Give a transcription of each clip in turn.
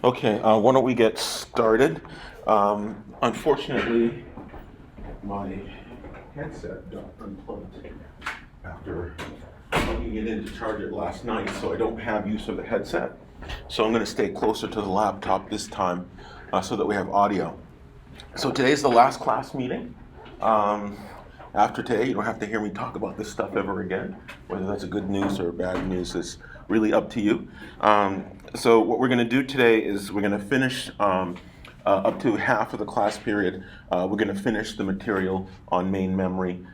Okay, why don't we get started? Unfortunately, my headset got unplugged after plugging it in to charge it last night, so I don't have use of the headset. So I'm going to stay closer to the laptop this time so that we have audio. So today's the last class meeting. After today, you don't have to hear me talk about this stuff ever again. Whether that's a good news or bad news is really up to you. So what we're going to do today is we're going to finish up to half of the class period. We're going to finish the material on main memory,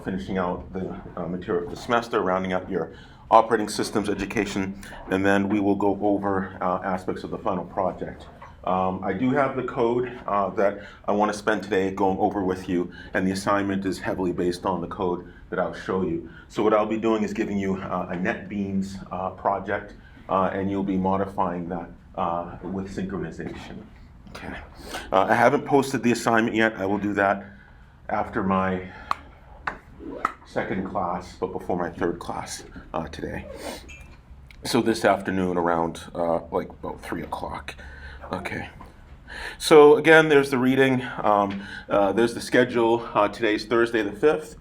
finishing out the material for the semester, rounding out your operating systems education, and then we will go over aspects of the final project. I do have the code that I want to spend today going over with you, and the assignment is heavily based on the code that I'll show you. So what I'll be doing is giving you a NetBeans project, and you'll be modifying that with synchronization. Okay. I haven't posted the assignment yet. I will do that after my second class, but before my third class today. So this afternoon around like about 3 o'clock. Okay. So again, there's the reading. There's the schedule. Today's Thursday the 5th.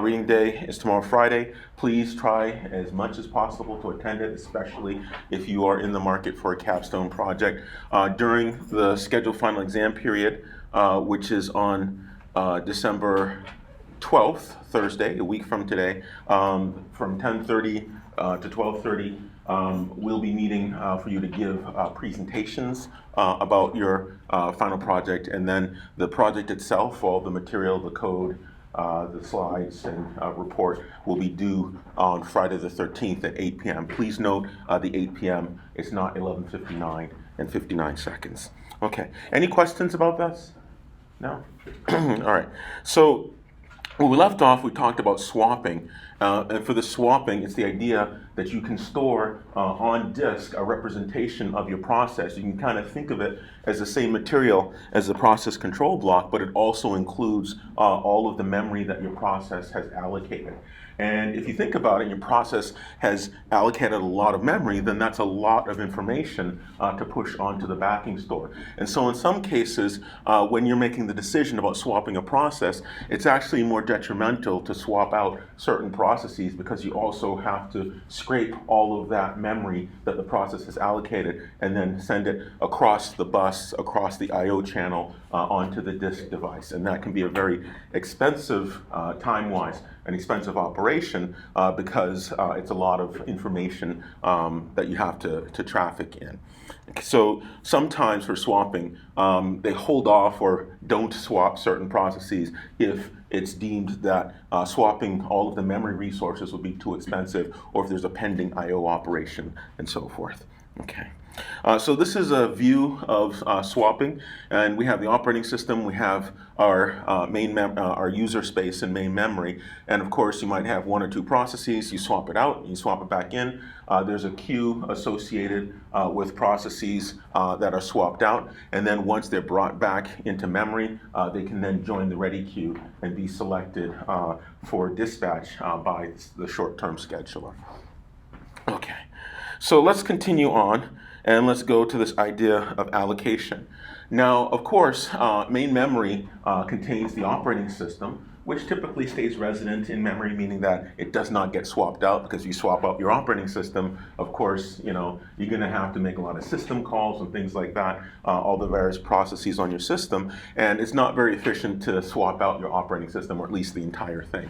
Reading day is tomorrow, Friday. Please try as much as possible to attend it, especially if you are in the market for a capstone project. During the scheduled final exam period, which is on December 12th, Thursday, a week from today, from 10:30 to 12:30, we'll be meeting for you to give presentations about your final project, and then the project itself, all the material, the code, the slides and report will be due on Friday the 13th at 8 p.m. Please note the 8 p.m. is not 11:59 and 59 seconds. Okay, any questions about this? No? All right, so when we left off, we talked about swapping. And for the swapping, it's the idea that you can store on disk a representation of your process. You can kind of think of it as the same material as the process control block, but it also includes all of the memory that your process has allocated. And if you think about it, your process has allocated a lot of memory, then that's a lot of information to push onto the backing store. And so in some cases, when you're making the decision about swapping a process, it's actually more detrimental to swap out certain processes because you also have to scrape all of that memory that the process has allocated and then send it across the bus, across the I/O channel onto the disk device. And that can be a very expensive, time-wise, an expensive operation because it's a lot of information that you have to traffic in. So sometimes for swapping, they hold off or don't swap certain processes if it's deemed that swapping all of the memory resources will be too expensive, or if there's a pending I/O operation and so forth. Okay. So this is a view of swapping, and we have the operating system, we have our our user space and main memory, and of course you might have one or two processes. You swap it out, you swap it back in. There's a queue associated with processes that are swapped out, and then once they're brought back into memory, they can then join the ready queue and be selected for dispatch by the short-term scheduler. Okay, so let's continue on. And let's go to this idea of allocation. Now, of course, main memory contains the operating system, which typically stays resident in memory, meaning that it does not get swapped out, because if you swap out your operating system, of course, you're going to have to make a lot of system calls and things like that, all the various processes on your system, and it's not very efficient to swap out your operating system, or at least the entire thing.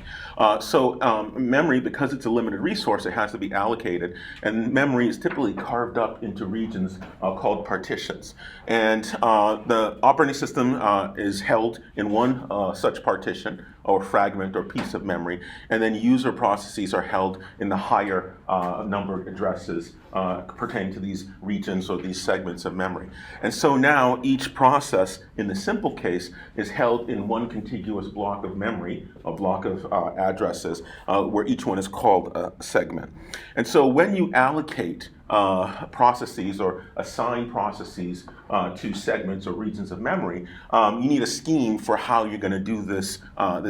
So memory, because it's a limited resource, it has to be allocated, and memory is typically carved up into regions called partitions. And the operating system is held in one such partition, or fragment or piece of memory, and then user processes are held in the higher number of addresses pertaining to these regions or these segments of memory. And so now each process, in the simple case, is held in one contiguous block of memory, a block of addresses, where each one is called a segment. And so when you allocate processes or assign processes to segments or regions of memory, you need a scheme for how you're going to do this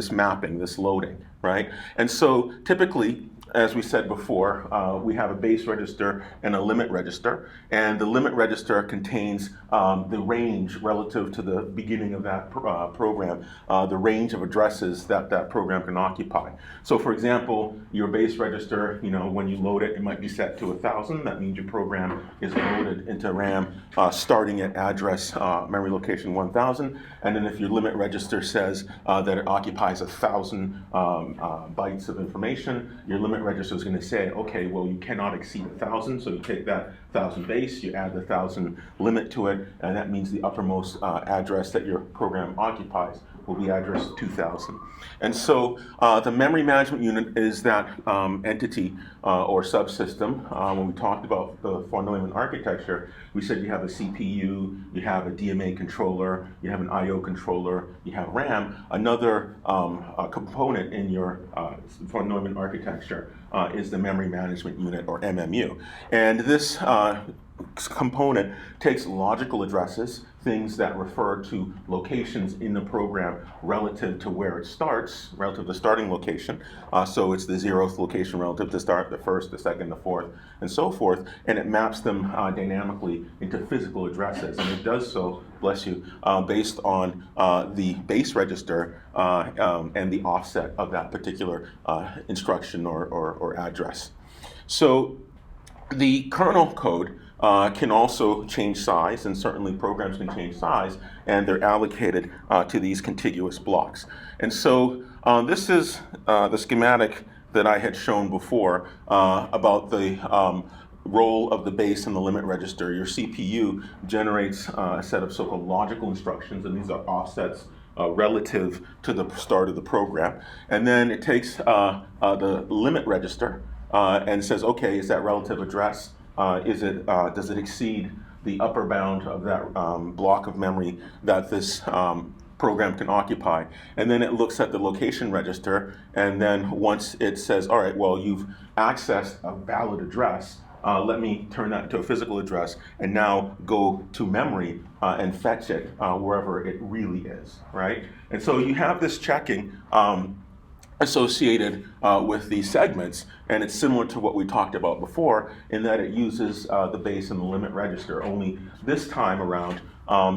mapping, this loading, right? And so typically as we said before, we have a base register and a limit register, and the limit register contains the range relative to the beginning of that program, the range of addresses that that program can occupy. So for example, your base register, when you load it, it might be set to 1,000. That means your program is loaded into RAM starting at address memory location 1,000, and then if your limit register says that it occupies 1,000 bytes of information, your limit register is going to say, okay, well, you cannot exceed 1,000, so you take that 1,000 base, you add the 1,000 limit to it, and that means the uppermost address that your program occupies will be address 2000. And so the memory management unit is that entity or subsystem. When we talked about the von Neumann architecture, we said you have a CPU, you have a DMA controller, you have an IO controller, you have RAM. Another component in your von Neumann architecture is the memory management unit, or MMU. And this component takes logical addresses, things that refer to locations in the program relative to where it starts, relative to the starting location. So it's the 0th location relative to start, the 1st, the 2nd, the 4th, and so forth, and it maps them dynamically into physical addresses. And it does so, bless you, based on the base register and the offset of that particular instruction or address. So the kernel code can also change size, and certainly programs can change size, and they're allocated to these contiguous blocks. And so this is the schematic that I had shown before about the role of the base and the limit register. Your CPU generates a set of so-called logical instructions, and these are offsets relative to the start of the program. And then it takes the limit register and says, okay, is that relative address? Does it exceed the upper bound of that block of memory that this program can occupy? And then it looks at the location register, and then once it says, all right, well, you've accessed a valid address, let me turn that into a physical address, and now go to memory and fetch it wherever it really is, right? And so you have this checking associated with these segments, and it's similar to what we talked about before in that it uses the base and the limit register, only this time around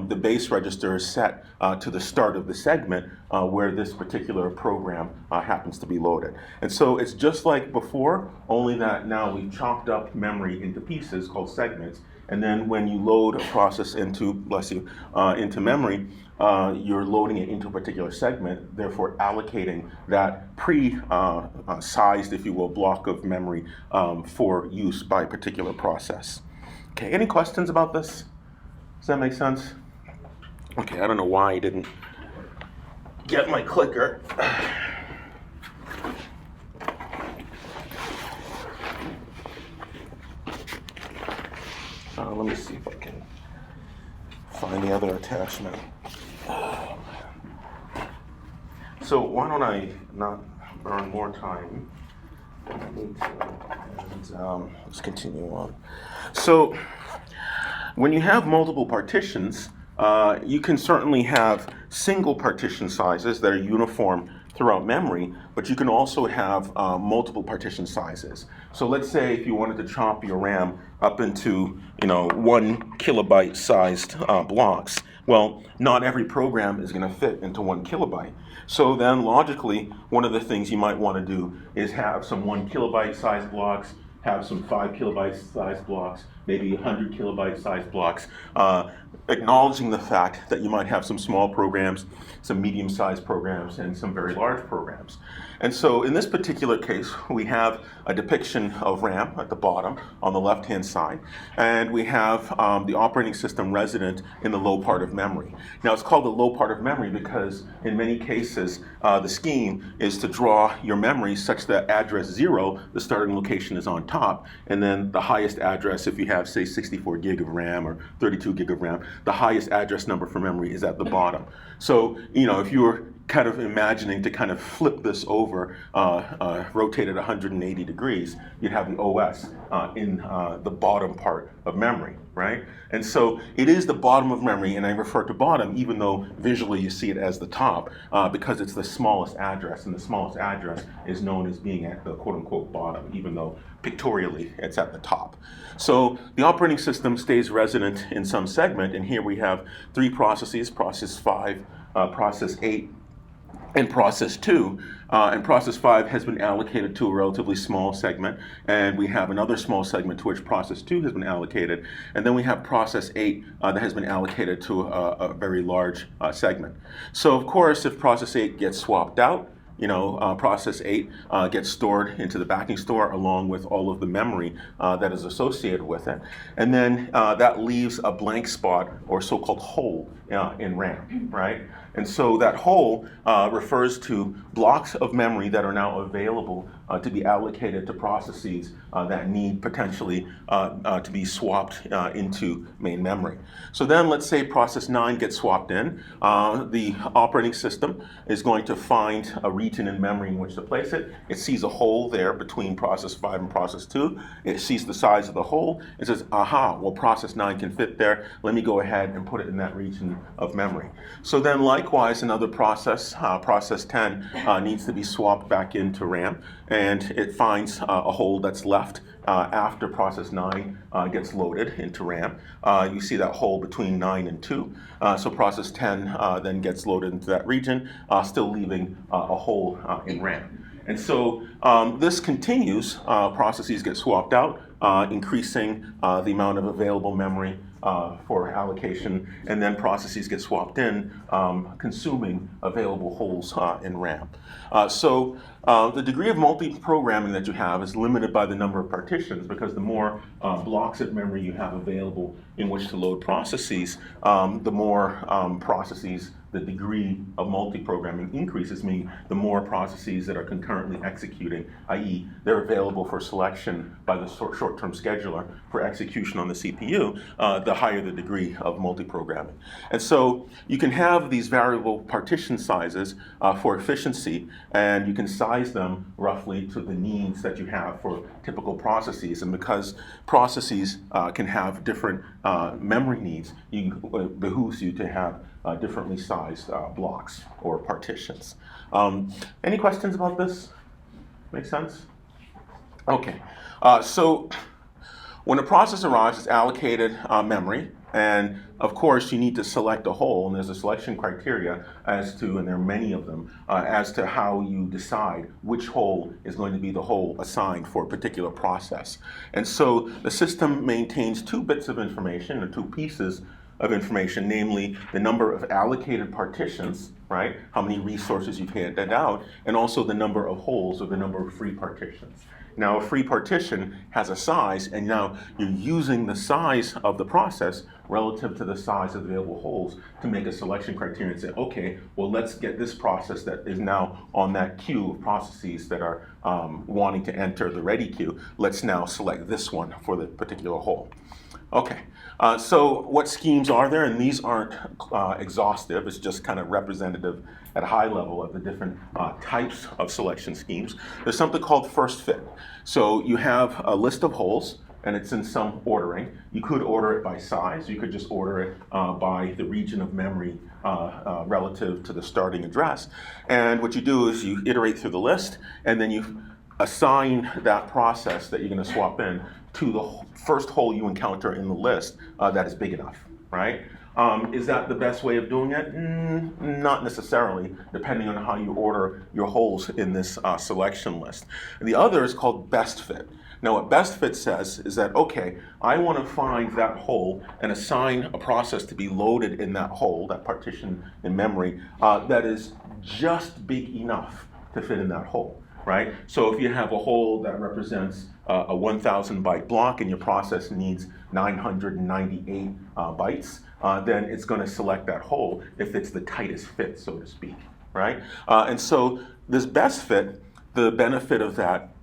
the base register is set to the start of the segment where this particular program happens to be loaded. And so it's just like before, only that now we've chopped up memory into pieces called segments, and then when you load a process into, bless you, into memory, you're loading it into a particular segment, therefore allocating that pre-sized, if you will, block of memory for use by a particular process. Okay, any questions about this? Does that make sense? Okay, I don't know why I didn't get my clicker. Let me see if I can find the other attachment. So why don't I not burn more time? And let's continue on. So when you have multiple partitions, you can certainly have single partition sizes that are uniform throughout memory, but you can also have multiple partition sizes. So let's say if you wanted to chop your RAM up into 1 kilobyte sized blocks. Well, not every program is going to fit into 1 kilobyte. So then logically, one of the things you might want to do is have some 1 kilobyte sized blocks, have some 5 kilobyte sized blocks, maybe 100 kilobyte sized blocks, acknowledging the fact that you might have some small programs, some medium-sized programs, and some very large programs. And so in this particular case, we have a depiction of RAM at the bottom on the left-hand side, and we have the operating system resident in the low part of memory. Now it's called the low part of memory because in many cases the scheme is to draw your memory such that address 0, the starting location, is on top, and then the highest address, if you have say 64 gig of RAM or 32 gig of RAM, the highest address number for memory is at the bottom. So if you were kind of imagining to kind of flip this over, rotate it 180 degrees, you'd have the OS in the bottom part of memory, right? And so it is the bottom of memory, and I refer to bottom even though visually you see it as the top, because it's the smallest address, and the smallest address is known as being at the quote-unquote bottom, even though pictorially it's at the top. So the operating system stays resident in some segment, and here we have three processes: process 5, process 8, and process 2. And process 5 has been allocated to a relatively small segment, and we have another small segment to which process 2 has been allocated, and then we have process 8 that has been allocated to a very large segment. So of course, if process 8 gets swapped out, process 8 gets stored into the backing store along with all of the memory that is associated with it. And then that leaves a blank spot, or so-called hole, in RAM, right? And so that hole refers to blocks of memory that are now available to be allocated to processes that need potentially to be swapped into main memory. So then let's say process 9 gets swapped in. The operating system is going to find a region in memory in which to place it. It sees a hole there between process 5 and process 2. It sees the size of the hole. It says, aha, well, process 9 can fit there. Let me go ahead and put it in that region of memory. So then likewise, another process, process 10, needs to be swapped back into RAM, and it finds a hole that's left after process 9 gets loaded into RAM. You see that hole between 9 and 2. So process 10 then gets loaded into that region, still leaving a hole in RAM. And so this continues. Processes get swapped out, increasing the amount of available memory for allocation, and then processes get swapped in, consuming available holes in RAM. So the degree of multi-programming that you have is limited by the number of partitions, because the more blocks of memory you have available in which to load processes, the more processes the degree of multi-programming increases, meaning the more processes that are concurrently executing, i.e. they're available for selection by the short-term scheduler for execution on the CPU, the higher the degree of multi-programming. And so you can have these variable partition sizes for efficiency, and you can size them roughly to the needs that you have for typical processes. And because processes can have different memory needs, it behooves you to have differently sized blocks or partitions. Any questions about this? Make sense? Okay. So when a process arrives, it's allocated memory, and of course you need to select a hole, and there's a selection criteria as to, and there are many of them, as to how you decide which hole is going to be the hole assigned for a particular process. And so the system maintains 2 bits of information, or 2 pieces of information, namely the number of allocated partitions, right? How many resources you've handed out, and also the number of holes, or the number of free partitions. Now, a free partition has a size, and now you're using the size of the process relative to the size of the available holes to make a selection criteria and say, okay, well, let's get this process that is now on that queue of processes that are wanting to enter the ready queue. Let's now select this one for the particular hole. Okay, so what schemes are there? And these aren't exhaustive, it's just kind of representative at a high level of the different types of selection schemes. There's something called first fit. So you have a list of holes, and it's in some ordering. You could order it by size, you could just order it by the region of memory relative to the starting address. And what you do is you iterate through the list, and then you assign that process that you're going to swap in to the first hole you encounter in the list that is big enough, right? Is that the best way of doing it? Not necessarily, depending on how you order your holes in this selection list. The other is called best fit. Now, what best fit says is that, okay, I want to find that hole and assign a process to be loaded in that hole, that partition in memory, that is just big enough to fit in that hole. Right? So if you have a hole that represents a 1,000 byte block and your process needs 998 bytes, then it's going to select that hole if it's the tightest fit, so to speak. Right? And so this best fit, the benefit of that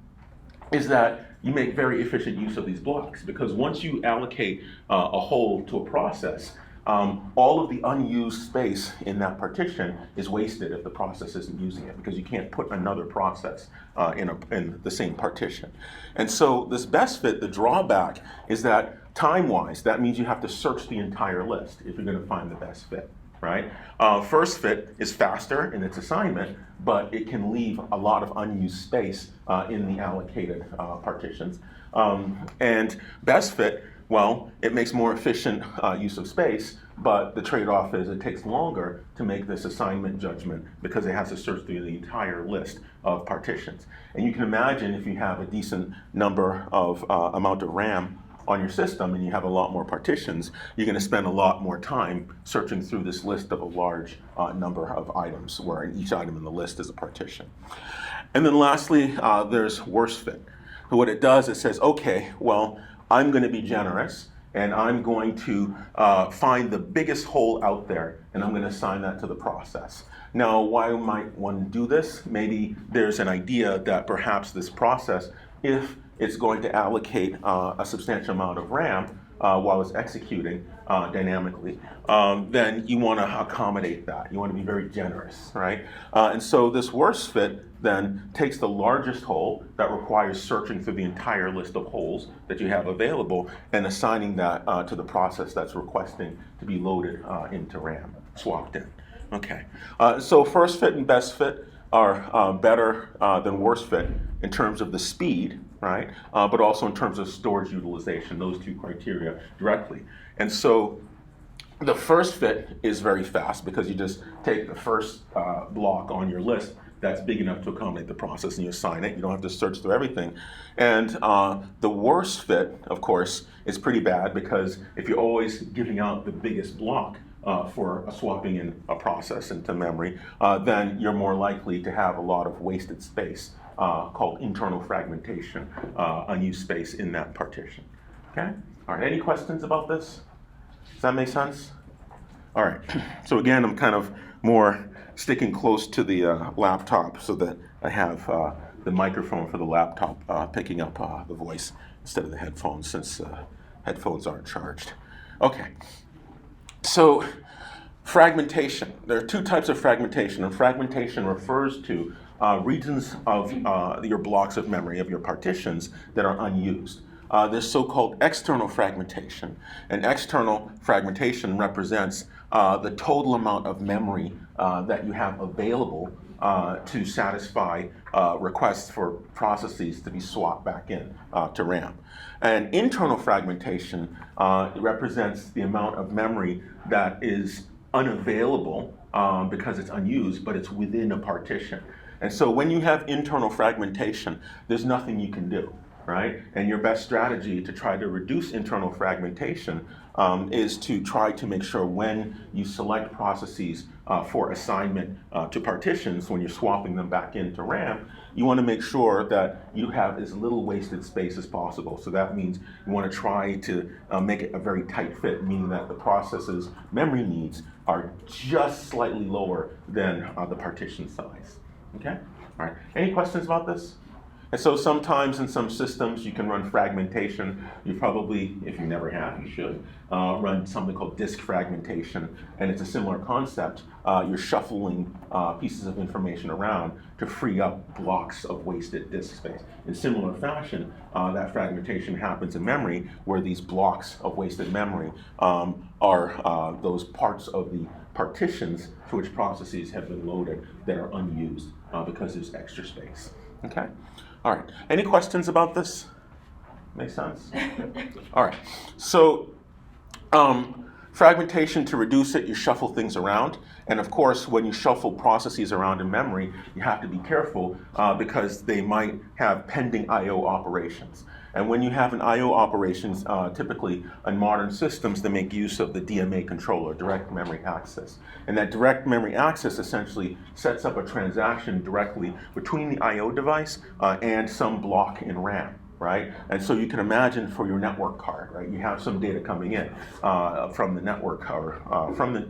is that you make very efficient use of these blocks, because once you allocate a hole to a process, all of the unused space in that partition is wasted if the process isn't using it, because you can't put another process in the same partition. And so this best fit, the drawback is that time-wise, that means you have to search the entire list if you're going to find the best fit, right? First fit is faster in its assignment, but it can leave a lot of unused space in the allocated partitions. And best fit, well, it makes more efficient use of space, but the trade-off is it takes longer to make this assignment judgment because it has to search through the entire list of partitions. And you can imagine if you have a decent number of amount of RAM on your system and you have a lot more partitions, you're going to spend a lot more time searching through this list of a large number of items, where each item in the list is a partition. And then lastly, there's worst fit. So what it does, it says, okay, well, I'm going to be generous, and I'm going to find the biggest hole out there, and I'm going to assign that to the process. Now, why might one do this? Maybe there's an idea that perhaps this process, if it's going to allocate a substantial amount of RAM while it's executing dynamically, then you want to accommodate that. You want to be very generous, right? And so this worst fit then takes the largest hole that requires searching through the entire list of holes that you have available and assigning that to the process that's requesting to be loaded into RAM, swapped in. Okay, so first fit and best fit are better than worst fit in terms of the speed, right? But also in terms of storage utilization, those two criteria directly. And so the first fit is very fast because you just take the first block on your list that's big enough to accommodate the process and you assign it. You don't have to search through everything. And the worst fit, of course, is pretty bad because if you're always giving out the biggest block for swapping in a process into memory, then you're more likely to have a lot of wasted space called internal fragmentation, unused space in that partition. Okay? All right, any questions about this? Does that make sense? All right, so again, I'm kind of more sticking close to the laptop so that I have the microphone for the laptop picking up the voice instead of the headphones, since headphones aren't charged. Okay, so fragmentation. There are two types of fragmentation, and fragmentation refers to regions of your blocks of memory, of your partitions, that are unused. There's so-called external fragmentation, and external fragmentation represents the total amount of memory that you have available to satisfy requests for processes to be swapped back in to RAM. And internal fragmentation represents the amount of memory that is unavailable because it's unused, but it's within a partition. And so when you have internal fragmentation, there's nothing you can do, right? And your best strategy to try to reduce internal fragmentation is to try to make sure when you select processes for assignment to partitions, when you're swapping them back into RAM, you want to make sure that you have as little wasted space as possible. So that means you want to try to make it a very tight fit, meaning that the process's memory needs are just slightly lower than the partition size. Okay? All right. Any questions about this? And so sometimes in some systems you can run fragmentation. You probably, if you never have, you should, run something called disk fragmentation. And it's a similar concept. You're shuffling pieces of information around to free up blocks of wasted disk space. In similar fashion, that fragmentation happens in memory, where these blocks of wasted memory are those parts of the partitions to which processes have been loaded that are unused because there's extra space. Okay? All right. Any questions about this? Make sense? All right. So fragmentation, to reduce it, you shuffle things around. And of course, when you shuffle processes around in memory, you have to be careful because they might have pending I/O operations. And when you have an I/O operations, typically in modern systems, they make use of the DMA controller, direct memory access. And that direct memory access essentially sets up a transaction directly between the I/O device and some block in RAM, right? And so you can imagine for your network card, right? You have some data coming in from the network card,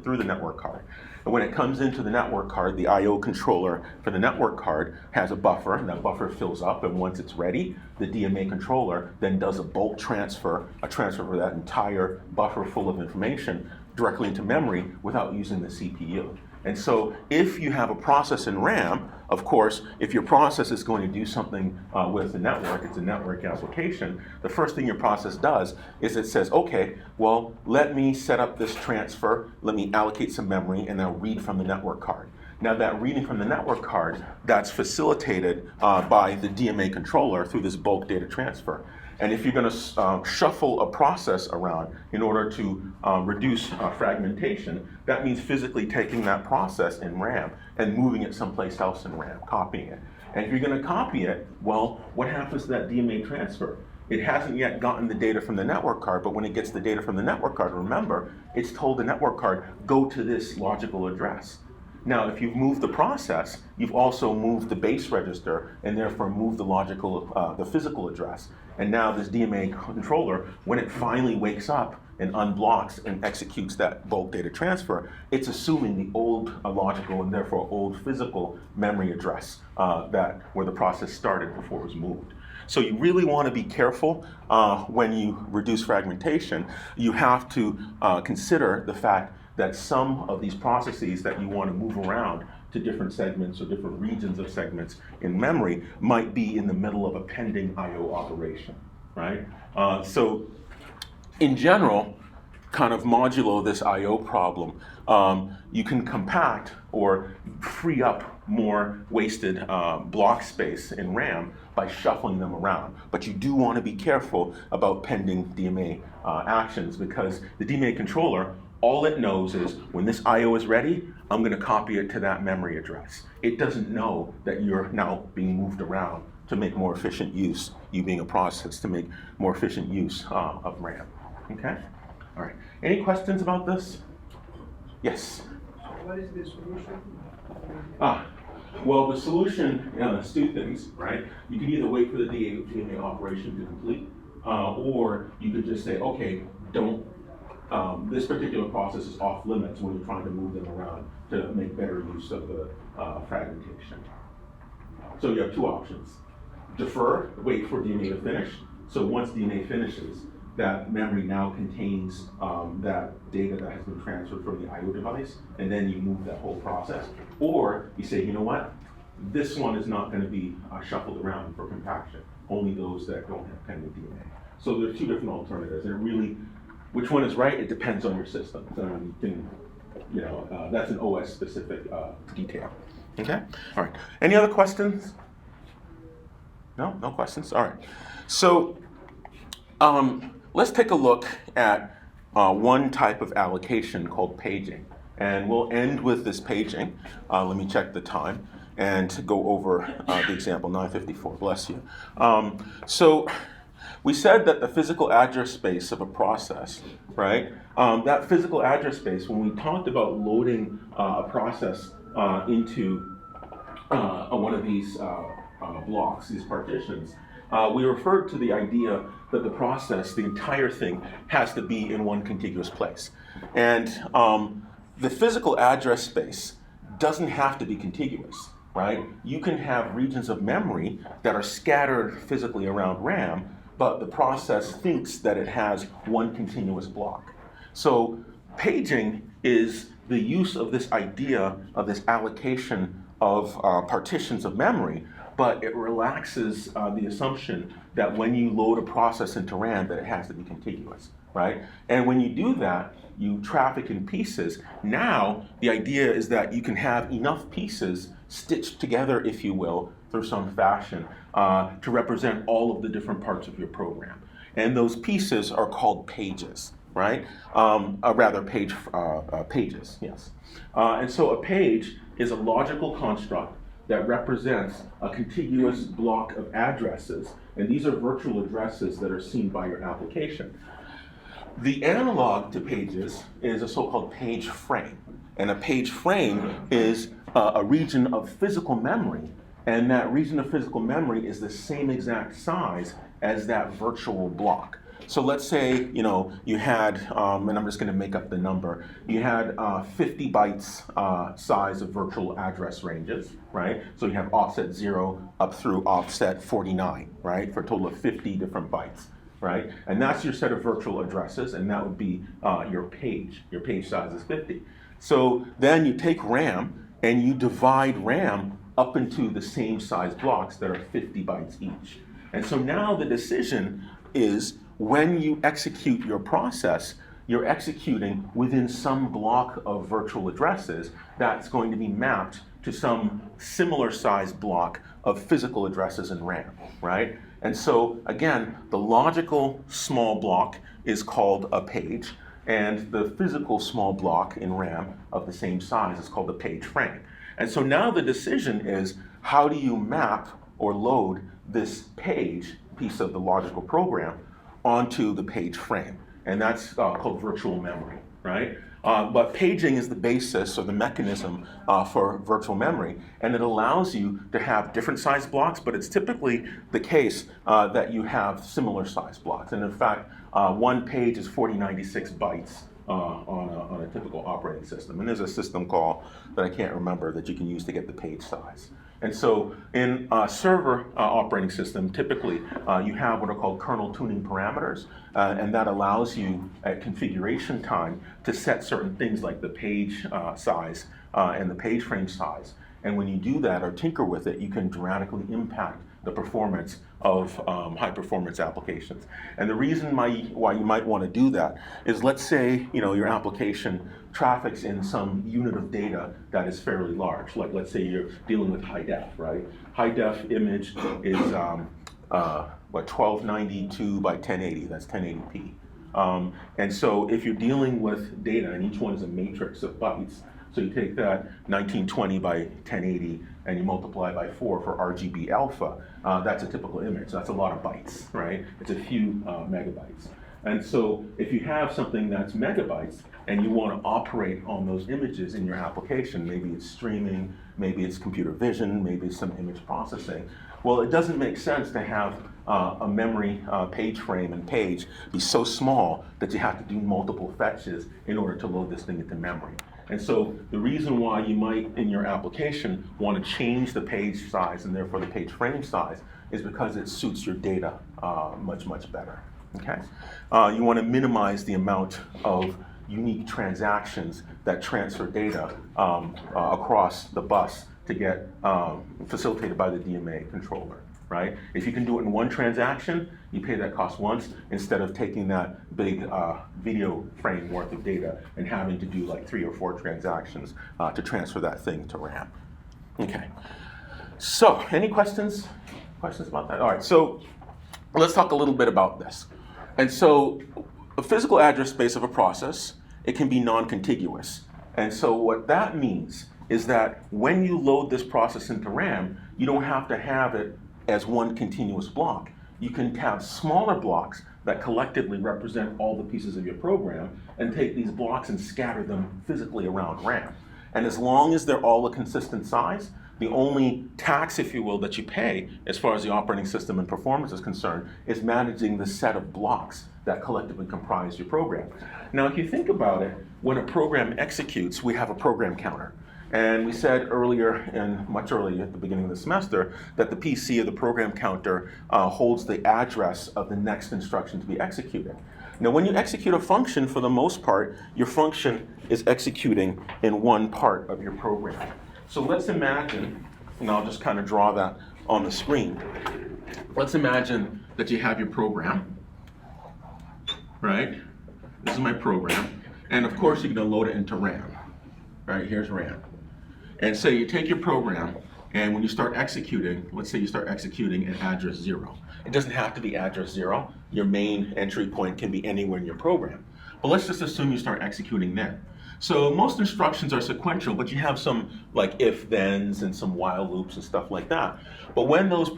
through the network card. And when it comes into the network card, the I/O controller for the network card has a buffer, and that buffer fills up, and once it's ready, the DMA controller then does a bulk transfer, a transfer for that entire buffer full of information directly into memory without using the CPU. And so if you have a process in RAM, of course, if your process is going to do something with the network, it's a network application, the first thing your process does is it says, okay, well, let me set up this transfer, let me allocate some memory, and then read from the network card. Now that reading from the network card, that's facilitated by the DMA controller through this bulk data transfer. And if you're going to shuffle a process around in order to reduce fragmentation, that means physically taking that process in RAM and moving it someplace else in RAM, copying it. And if you're going to copy it, well, what happens to that DMA transfer? It hasn't yet gotten the data from the network card, but when it gets the data from the network card, remember, it's told the network card, go to this logical address. Now, if you've moved the process, you've also moved the base register and therefore moved the physical address. And now this DMA controller, when it finally wakes up and unblocks and executes that bulk data transfer, it's assuming the old logical and therefore old physical memory address where the process started before it was moved. So you really want to be careful when you reduce fragmentation. You have to consider the fact that some of these processes that you want to move around to different segments or different regions of segments in memory might be in the middle of a pending I/O operation, right? So in general, kind of modulo this I/O problem, you can compact or free up more wasted block space in RAM by shuffling them around. But you do want to be careful about pending DMA actions, because the DMA controller, all it knows is when this I/O is ready, I'm going to copy it to that memory address. It doesn't know that you're now being moved around to make more efficient use, you being a process, to make more efficient use of RAM. Okay? All right. Any questions about this? Yes? What is the solution? Well, the solution is two things, right? You can either wait for the DMA operation to complete, or you could just say, okay, this particular process is off limits when you're trying to move them around to make better use of the fragmentation. So you have two options. Defer, wait for DMA to finish. So once DMA finishes, that memory now contains that data that has been transferred from the I/O device, and then you move that whole process. Or you say, you know what? This one is not going to be shuffled around for compaction. Only those that don't have pending DMA. So there are two different alternatives, and it really, which one is right? It depends on your system. That's an OS specific detail. Okay. All right. Any other questions? No questions. All right. So let's take a look at one type of allocation called paging, and we'll end with this paging. Let me check the time and go over the example 954. Bless you. So we said that the physical address space of a process, right? That physical address space, when we talked about loading a process into one of these blocks, these partitions, we referred to the idea that the process, the entire thing, has to be in one contiguous place. And the physical address space doesn't have to be contiguous, right? You can have regions of memory that are scattered physically around RAM, but the process thinks that it has one continuous block. So paging is the use of this idea of this allocation of partitions of memory, but it relaxes the assumption that when you load a process into RAM that it has to be contiguous, right? And when you do that, you traffic in pieces. Now, the idea is that you can have enough pieces stitched together, if you will, through some fashion to represent all of the different parts of your program. And those pieces are called pages, right? Pages, yes. And so a page is a logical construct that represents a contiguous block of addresses, and these are virtual addresses that are seen by your application. The analog to pages is a so-called page frame, and a page frame is a region of physical memory, and that region of physical memory is the same exact size as that virtual block. So let's say, you had, and I'm just going to make up the number, you had 50 bytes size of virtual address ranges, right? So you have offset 0 up through offset 49, right? For a total of 50 different bytes. right? And that's your set of virtual addresses, and that would be your page. Your page size is 50. So then you take RAM and you divide RAM up into the same size blocks that are 50 bytes each. And so now the decision is when you execute your process, you're executing within some block of virtual addresses that's going to be mapped to some similar size block of physical addresses in RAM, right? And so again, the logical small block is called a page, and the physical small block in RAM of the same size is called a page frame. And so now the decision is, how do you map or load this page piece of the logical program onto the page frame? And that's called virtual memory, right? But paging is the basis or the mechanism for virtual memory, and it allows you to have different size blocks, but it's typically the case that you have similar size blocks. And in fact, one page is 4096 bytes on a typical operating system. And there's a system call that I can't remember that you can use to get the page size. And so in a server operating system, typically you have what are called kernel tuning parameters, and that allows you at configuration time to set certain things like the page size and the page frame size. And when you do that or tinker with it, you can dramatically impact the performance of high performance applications. And the reason why you might want to do that is, let's say your application traffics in some unit of data that is fairly large. Like let's say you're dealing with high def, right? High def image is 1292 by 1080, that's 1080p. And so if you're dealing with data and each one is a matrix of bytes, so you take that 1920 by 1080 and you multiply by 4 for RGB alpha, that's a typical image. That's a lot of bytes, right? It's a few megabytes. And so if you have something that's megabytes and you want to operate on those images in your application, maybe it's streaming, maybe it's computer vision, maybe it's some image processing, well, it doesn't make sense to have a memory page frame and page be so small that you have to do multiple fetches in order to load this thing into memory. And so the reason why you might, in your application, want to change the page size and therefore the page frame size is because it suits your data much, much better. Okay? You want to minimize the amount of unique transactions that transfer data across the bus to get facilitated by the DMA controller, right? If you can do it in one transaction, you pay that cost once instead of taking that big video frame worth of data and having to do like 3 or 4 transactions to transfer that thing to RAM. Okay, so any questions? Questions about that? All right, so let's talk a little bit about this. And so a physical address space of a process, it can be non-contiguous. And so what that means is that when you load this process into RAM, you don't have to have it as one continuous block. You can have smaller blocks that collectively represent all the pieces of your program and take these blocks and scatter them physically around RAM. And as long as they're all a consistent size, the only tax, if you will, that you pay as far as the operating system and performance is concerned is managing the set of blocks that collectively comprise your program. Now, if you think about it, when a program executes, we have a program counter. And we said earlier, and much earlier at the beginning of the semester, that the PC, or the program counter, holds the address of the next instruction to be executed. Now, when you execute a function, for the most part, your function is executing in one part of your program. So let's imagine, and I'll just kind of draw that on the screen. Let's imagine that you have your program, right? This is my program. And of course, you're going to load it into RAM. Right, here's RAM. And so you take your program, and when you start executing, let's say you start executing at address 0. It doesn't have to be address 0. Your main entry point can be anywhere in your program. But let's just assume you start executing there. So most instructions are sequential, but you have some like if-thens and some while loops and stuff like that. But when those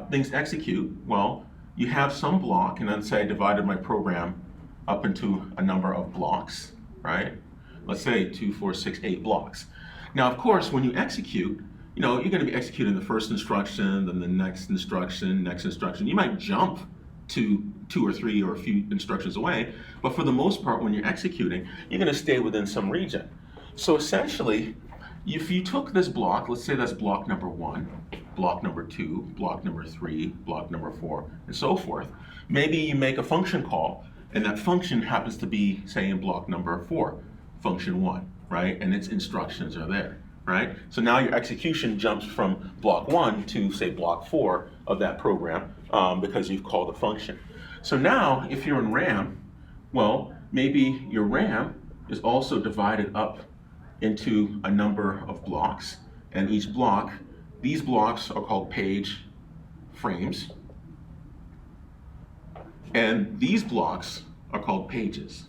things execute, well, you have some block, and then say I divided my program up into a number of blocks, right? Let's say 2, 4, 6, 8 blocks. Now, of course, when you execute, you're going to be executing the first instruction, then the next instruction. You might jump to 2 or 3 or a few instructions away, but for the most part, when you're executing, you're going to stay within some region. So essentially, if you took this block, let's say that's block number 1, block number 2, block number 3, block number 4, and so forth. Maybe you make a function call, and that function happens to be, say, in block number 4, function 1, right? And its instructions are there, right? So now your execution jumps from block 1 to, say, block 4 of that program because you've called a function. So now, if you're in RAM, well, maybe your RAM is also divided up into a number of blocks, and each block, these blocks are called page frames, and these blocks are called pages,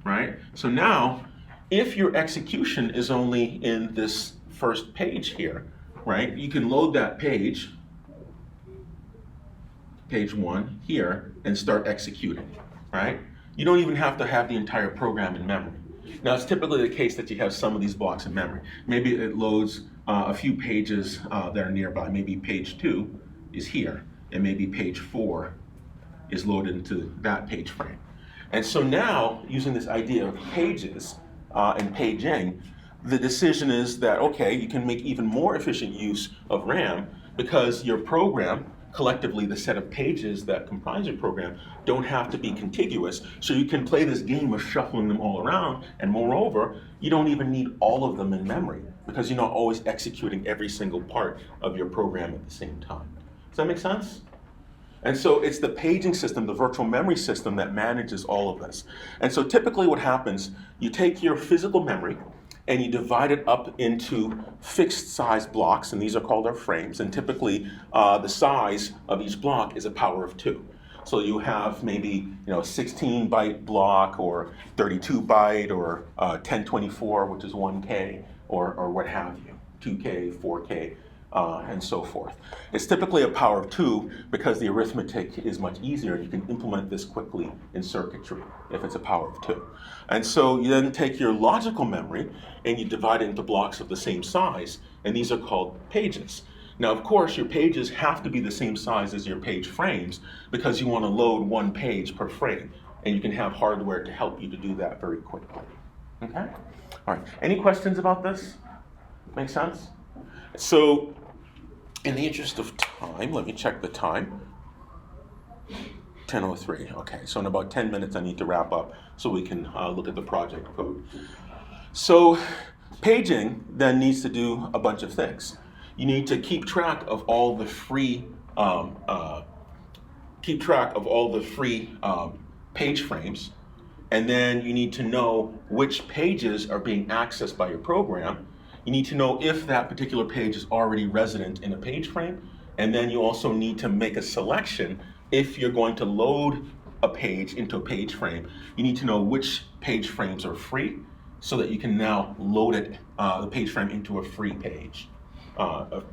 right? So now, if your execution is only in this first page here, right, you can load that page 1 here, and start executing, right? You don't even have to have the entire program in memory. Now, it's typically the case that you have some of these blocks in memory. Maybe it loads a few pages that are nearby. Maybe page 2 is here, and maybe page 4 is loaded into that page frame. And so now, using this idea of pages and paging, the decision is that, okay, you can make even more efficient use of RAM because your program, collectively the set of pages that comprise your program, don't have to be contiguous, so you can play this game of shuffling them all around, and moreover, you don't even need all of them in memory because you're not always executing every single part of your program at the same time. Does that make sense? And so it's the paging system, the virtual memory system, that manages all of this. And so typically what happens, you take your physical memory and you divide it up into fixed size blocks, and these are called our frames, and typically the size of each block is a power of 2. So you have maybe 16-byte block, or 32-byte, or 1024, which is 1K, or what have you, 2K, 4K, and so forth. It's typically a power of 2 because the arithmetic is much easier. You can implement this quickly in circuitry if it's a power of 2. And so you then take your logical memory and you divide it into blocks of the same size, and these are called pages. Now, of course, your pages have to be the same size as your page frames because you want to load one page per frame, and you can have hardware to help you to do that very quickly. Okay? All right. Any questions about this? Make sense? So, in the interest of time, let me check the time. 10:03. Okay, so in about 10 minutes I need to wrap up so we can look at the project code. So, paging then needs to do a bunch of things. You need to keep track of all the free page frames, and then you need to know which pages are being accessed by your program. You need to know if that particular page is already resident in a page frame, and then you also need to make a selection if you're going to load a page into a page frame. You need to know which page frames are free so that you can now load it, the page frame into a free page,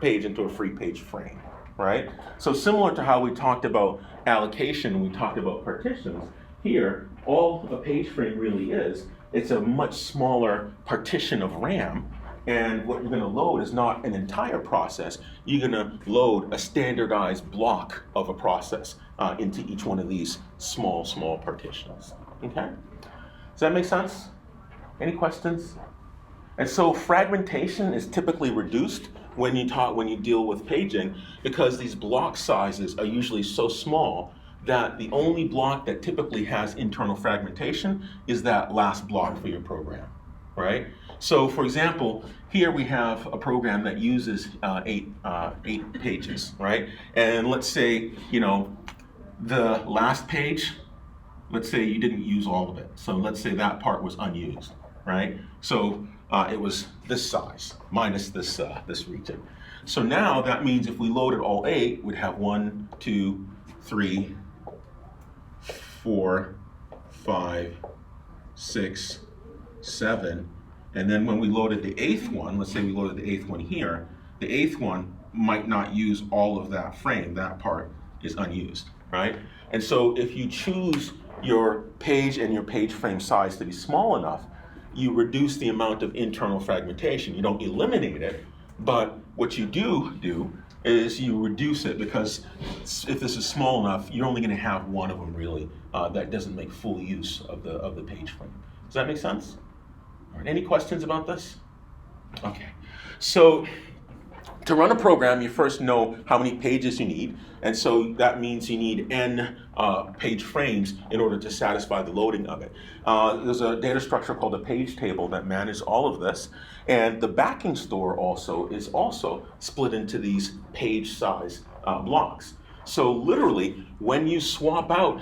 into a free page frame, right? So similar to how we talked about allocation, we talked about partitions, here, all a page frame really is, it's a much smaller partition of RAM. And what you're going to load is not an entire process. You're going to load a standardized block of a process into each one of these small partitions. Okay? Does that make sense? Any questions? And so fragmentation is typically reduced when you deal with paging because these block sizes are usually so small that the only block that typically has internal fragmentation is that last block for your program, right? So, for example, here we have a program that uses eight pages, right? And let's say, the last page, let's say you didn't use all of it. So let's say that part was unused, right? So it was this size minus this region. So now that means if we loaded all 8, we'd have 1, 2, 3, 4, 5, 6, 7. And then when we loaded the 8th one, let's say we loaded the 8th one here, the 8th one might not use all of that frame. That part is unused, right? And so if you choose your page and your page frame size to be small enough, you reduce the amount of internal fragmentation. You don't eliminate it, but what you do is you reduce it because if this is small enough, you're only going to have one of them really that doesn't make full use of the page frame. Does that make sense? All right, any questions about this? Okay, so To run a program, you first know how many pages you need, and so that means you need n page frames in order to satisfy the loading of it. There's a data structure called a page table that manages all of this, and the backing store also is also split into these page size blocks. So literally, when you swap out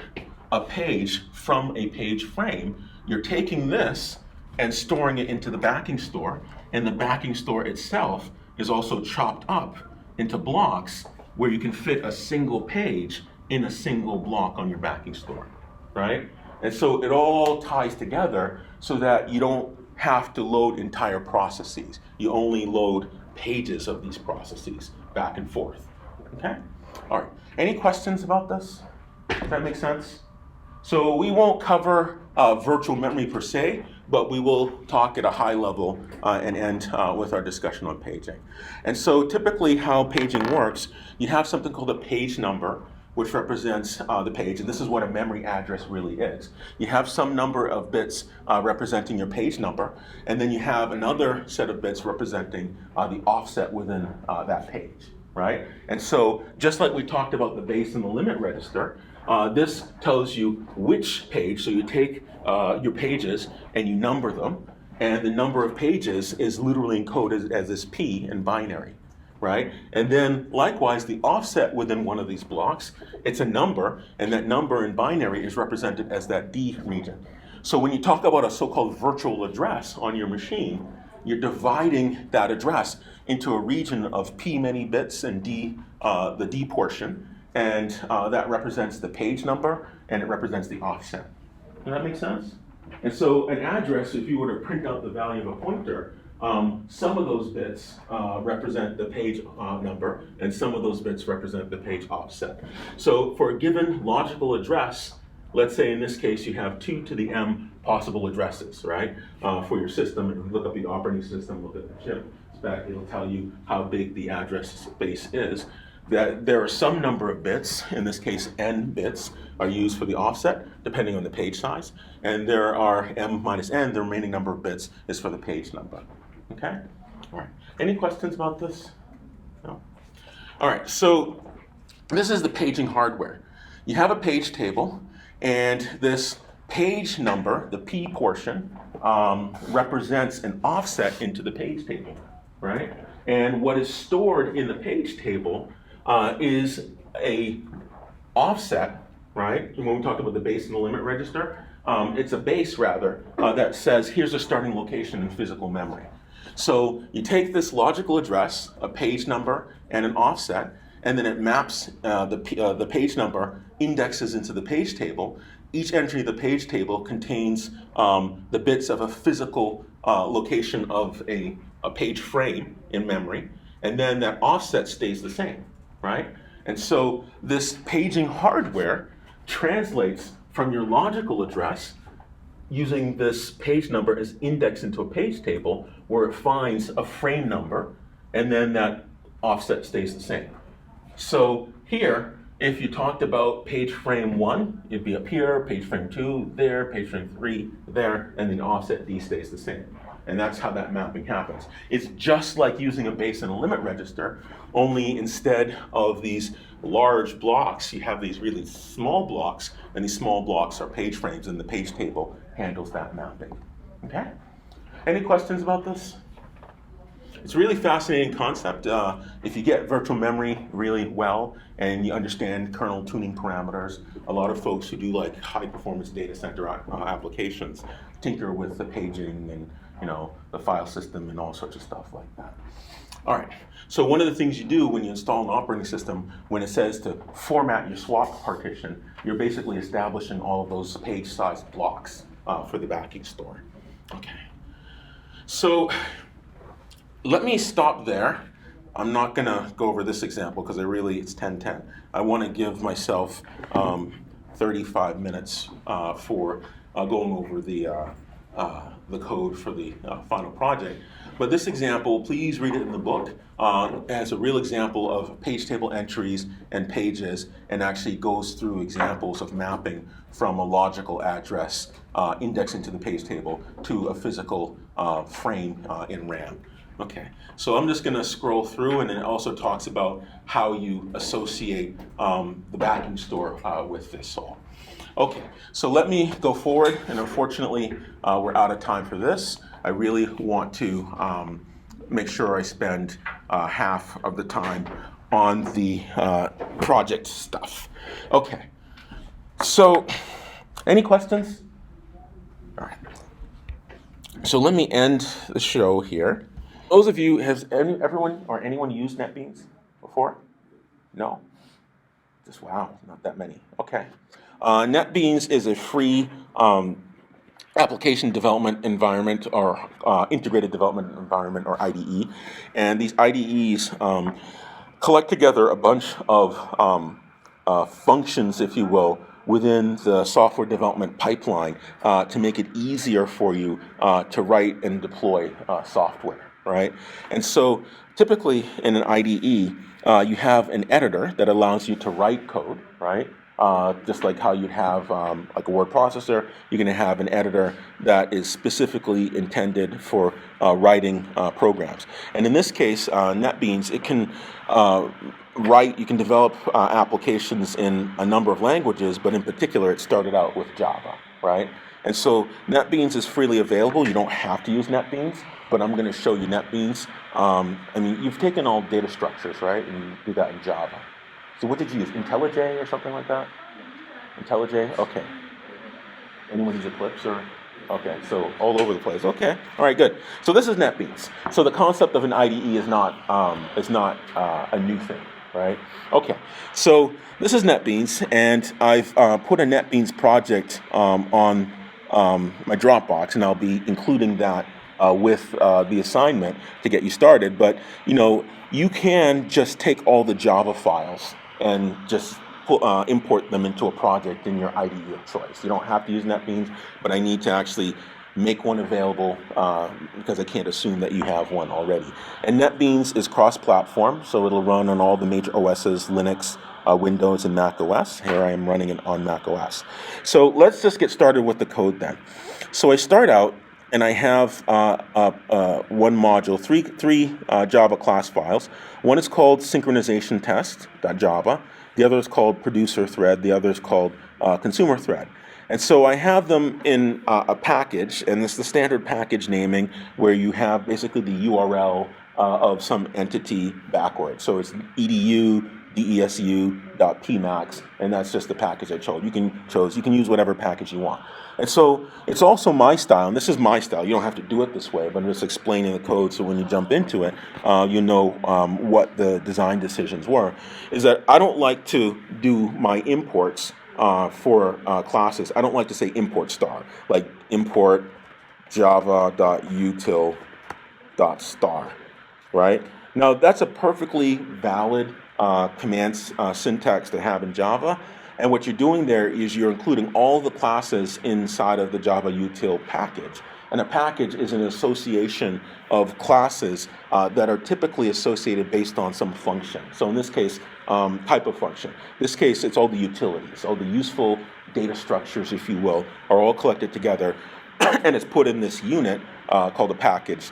a page from a page frame, you're taking this and storing it into the backing store, and the backing store itself is also chopped up into blocks where you can fit a single page in a single block on your backing store, right? And so it all ties together so that you don't have to load entire processes. You only load pages of these processes back and forth, okay? All right, any questions about this? Does that make sense? So we won't cover virtual memory per se, but we will talk at a high level and end with our discussion on paging. And so typically how paging works, you have something called a page number, which represents the page, and this is what a memory address really is. You have some number of bits representing your page number, and then you have another set of bits representing the offset within that page, right? And so just like we talked about the base and the limit register, this tells you which page, so you take your pages and you number them, and the number of pages is literally encoded as this P in binary, right? And then likewise, the offset within one of these blocks, it's a number, and that number in binary is represented as that D region. So when you talk about a so-called virtual address on your machine, you're dividing that address into a region of P many bits and D, the D portion, and that represents the page number, and it represents the offset. Does that make sense? And so an address, if you were to print out the value of a pointer, some of those bits represent the page number, and some of those bits represent the page offset. So for a given logical address, let's say in this case you have 2 to the m possible addresses, right, for your system. And if you look up the operating system, look at the chip spec, it'll tell you how big the address space is. That there are some number of bits, in this case n bits, are used for the offset, depending on the page size. And there are m minus n, the remaining number of bits is for the page number. Okay? All right. Any questions about this? No? All right, so this is the paging hardware. You have a page table, and this page number, the P portion, represents an offset into the page table, right? And what is stored in the page table is a offset, right? When we talked about the base and the limit register, it's a base rather that says here's a starting location in physical memory. So you take this logical address, a page number, and an offset, and then it maps the page number, indexes into the page table. Each entry of the page table contains the bits of a physical location of a page frame in memory, and then that offset stays the same, right? And so this paging hardware translates from your logical address using this page number as index into a page table where it finds a frame number, and then that offset stays the same. So here, if you talked about page frame 1, it'd be up here, page frame 2 there, page frame 3 there, and then offset D stays the same. And that's how that mapping happens. It's just like using a base and a limit register, only instead of these large blocks, you have these really small blocks, and these small blocks are page frames, and the page table handles that mapping. Okay? Any questions about this? It's a really fascinating concept. If you get virtual memory really well and you understand kernel tuning parameters, a lot of folks who do like high performance data center applications tinker with the paging and the file system and all sorts of stuff like that. All right, so one of the things you do when you install an operating system, when it says to format your swap partition, you're basically establishing all of those page size blocks for the backing store. Okay, so let me stop there. I'm not gonna go over this example because it's 10:10. I wanna give myself 35 minutes for going over the code for the final project. But this example, please read it in the book as a real example of page table entries and pages, and actually goes through examples of mapping from a logical address indexing to the page table to a physical frame in RAM. Okay, so I'm just going to scroll through, and then it also talks about how you associate the backing store with this all. Okay, so let me go forward, and unfortunately, we're out of time for this. I really want to make sure I spend half of the time on the project stuff. Okay, so any questions? All right. So let me end the show here. Those of you, has anyone used NetBeans before? No? Just wow, not that many. Okay. NetBeans is a free application development environment or integrated development environment or IDE. And these IDEs collect together a bunch of functions, if you will, within the software development pipeline to make it easier for you to write and deploy software, right? And so typically in an IDE, you have an editor that allows you to write code, right? Just like how you'd have like a word processor, you're going to have an editor that is specifically intended for writing programs. And in this case, NetBeans, it can you can develop applications in a number of languages, but in particular, it started out with Java, right? And so NetBeans is freely available. You don't have to use NetBeans, but I'm going to show you NetBeans. I mean, you've taken all data structures, right? And you do that in Java. So what did you use? IntelliJ or something like that? IntelliJ? Okay. Anyone use Eclipse or? Okay, so all over the place. Okay, all right, good. So this is NetBeans. So the concept of an IDE is not a new thing, right? Okay, so this is NetBeans, and I've put a NetBeans project on my Dropbox, and I'll be including that with the assignment to get you started. But you can just take all the Java files and just import them into a project in your IDE of choice. You don't have to use NetBeans, but I need to actually make one available because I can't assume that you have one already. And NetBeans is cross-platform, so it'll run on all the major OSs, Linux, Windows, and Mac OS. Here I am running it on Mac OS. So let's just get started with the code then. So I start out, and I have one module, three Java class files. One is called synchronization test.java. The other is called producer thread. The other is called consumer thread. And so I have them in a package, and it's the standard package naming where you have basically the URL of some entity backwards. So it's edu, desu.pmax, and that's just the package I chose. You can use whatever package you want. And so it's also my style, and this is my style. You don't have to do it this way, but I'm just explaining the code so when you jump into it, you know what the design decisions were. Is that I don't like to do my imports for classes. I don't like to say import star, like import java.util.star, right? Now that's a perfectly valid command syntax to have in Java. And what you're doing there is you're including all the classes inside of the Java util package. And a package is an association of classes that are typically associated based on some function. So in this case, type of function. In this case, it's all the utilities, all the useful data structures, if you will, are all collected together, and it's put in this unit called a package.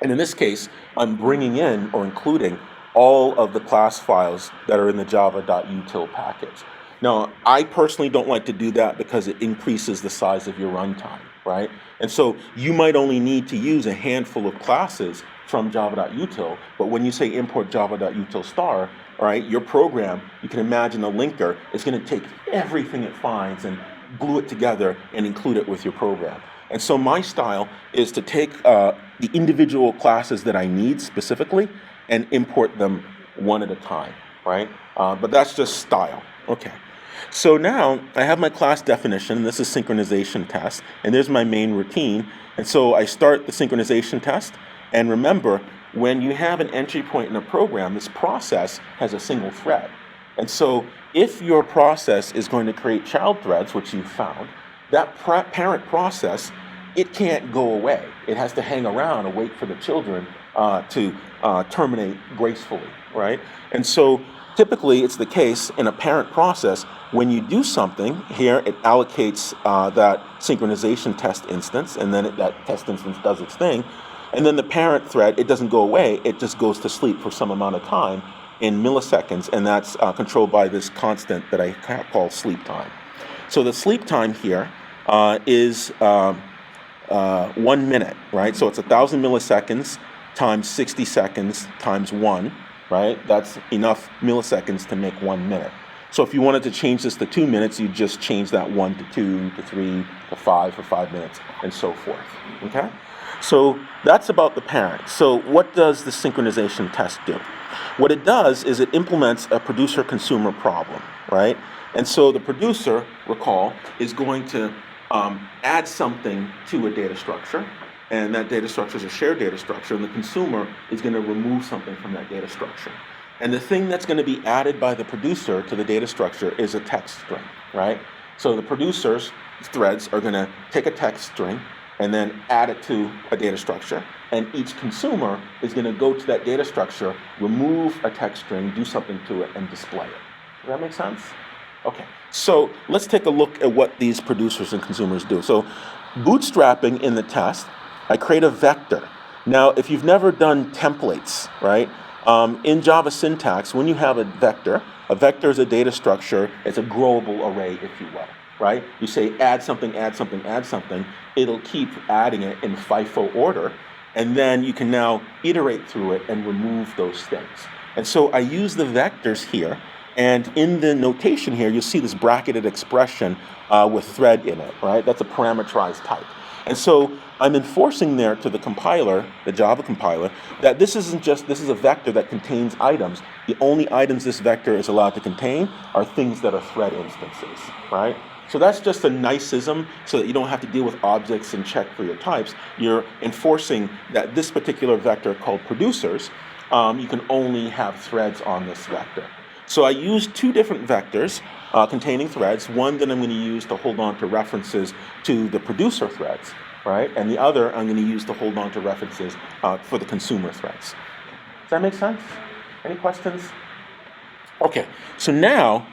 And in this case, I'm bringing in or including all of the class files that are in the java.util package. Now, I personally don't like to do that because it increases the size of your runtime, right? And so you might only need to use a handful of classes from java.util, but when you say import java.util star, right, your program, you can imagine a linker is going to take everything it finds and glue it together and include it with your program. And so my style is to take the individual classes that I need specifically and import them one at a time, right? But that's just style. Okay. So now I have my class definition, and this is synchronization test, and there's my main routine. And so I start the synchronization test, and remember, when you have an entry point in a program, this process has a single thread. And so if your process is going to create child threads, which you've found, that parent process, it can't go away. It has to hang around and wait for the children to terminate gracefully, right? And so typically it's the case in a parent process, when you do something, here it allocates that synchronization test instance, and then that test instance does its thing, and then the parent thread, it doesn't go away, it just goes to sleep for some amount of time in milliseconds, and that's controlled by this constant that I call sleep time. So the sleep time here is 1 minute, right? So it's 1,000 milliseconds times 60 seconds times 1, right? That's enough milliseconds to make 1 minute. So if you wanted to change this to 2 minutes, you just change that 1 to 2 to 3 to 5 for 5 minutes, and so forth, okay? So that's about the parent. So what does the synchronization test do? What it does is it implements a producer-consumer problem, right? And so the producer, recall, is going to add something to a data structure, and that data structure is a shared data structure, and the consumer is going to remove something from that data structure. And the thing that's going to be added by the producer to the data structure is a text string, right? So the producer's threads are going to take a text string and then add it to a data structure, and each consumer is going to go to that data structure, remove a text string, do something to it, and display it. Does that make sense? Okay, so let's take a look at what these producers and consumers do. So bootstrapping in the test, I create a vector. Now, if you've never done templates, right, in Java syntax, when you have a vector is a data structure, it's a growable array, if you will, right? You say add something, add something, add something, it'll keep adding it in FIFO order, and then you can now iterate through it and remove those things. And so I use the vectors here, and in the notation here, you'll see this bracketed expression with thread in it, right? That's a parameterized type. And so I'm enforcing there to the compiler, the Java compiler, that this is a vector that contains items. The only items this vector is allowed to contain are things that are thread instances, right? So that's just a niceism so that you don't have to deal with objects and check for your types. You're enforcing that this particular vector called producers, you can only have threads on this vector. So I use two different vectors containing threads, one that I'm going to use to hold on to references to the producer threads, right? And the other I'm going to use to hold on to references for the consumer threads. Does that make sense? Any questions? Okay, so now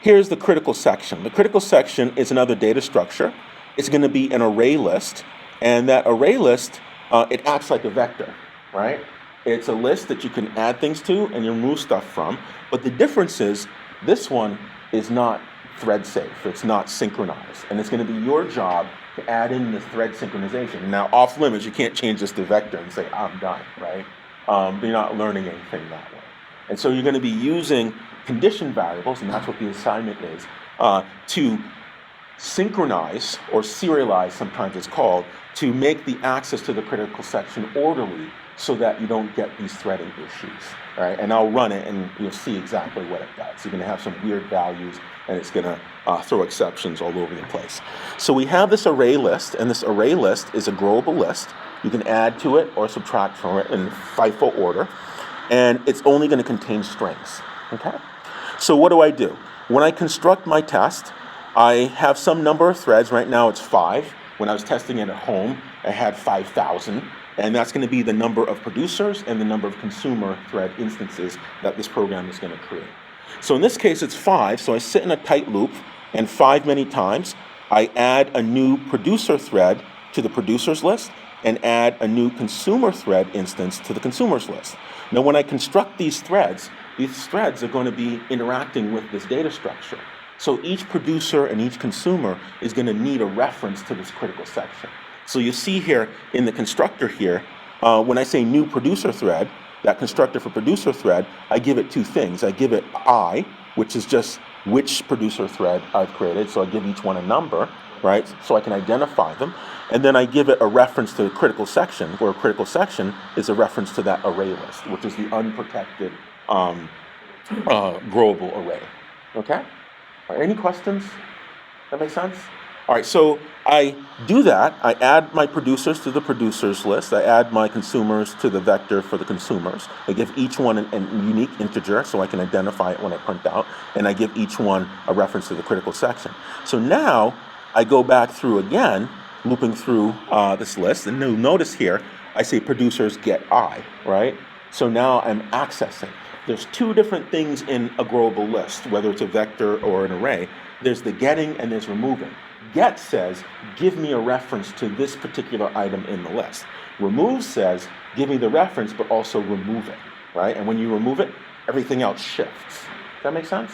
here's the critical section. The critical section is another data structure. It's going to be an array list, and that array list, it acts like a vector, right? It's a list that you can add things to and you remove stuff from, but the difference is this one is not thread safe, it's not synchronized, and it's going to be your job to add in the thread synchronization. Now, off limits, you can't change this to vector and say, I'm done, right? But you're not learning anything that way. And so you're going to be using condition variables, and that's what the assignment is, to synchronize, or serialize sometimes it's called, to make the access to the critical section orderly so that you don't get these threading issues, right? And I'll run it and you'll see exactly what it does. You're gonna have some weird values and it's gonna throw exceptions all over the place. So we have this array list, and this array list is a growable list. You can add to it or subtract from it in FIFO order, and it's only gonna contain strings, okay? So what do? When I construct my test, I have some number of threads. Right now it's 5. When I was testing it at home, I had 5,000. And that's going to be the number of producers and the number of consumer thread instances that this program is going to create. So in this case, it's 5. So I sit in a tight loop, and 5 many times, I add a new producer thread to the producers list and add a new consumer thread instance to the consumers list. Now, when I construct these threads are going to be interacting with this data structure. So each producer and each consumer is going to need a reference to this critical section. So you see here in the constructor here, when I say new producer thread, that constructor for producer thread, I give it two things. I give it I, which is just which producer thread I've created, so I give each one a number, right, so I can identify them. And then I give it a reference to the critical section, where a critical section is a reference to that array list, which is the unprotected growable array, okay? All right, any questions? That make sense? All right, so I do that. I add my producers to the producers list. I add my consumers to the vector for the consumers. I give each one a unique integer so I can identify it when I print out, and I give each one a reference to the critical section. So now I go back through again, looping through this list, and you'll notice here I say producers get I, right? So now I'm accessing. there's two different things in a growable list, whether it's a vector or an array. There's the getting and there's removing. Get says, give me a reference to this particular item in the list. Remove says, give me the reference, but also remove it, right? And when you remove it, everything else shifts. Does that make sense?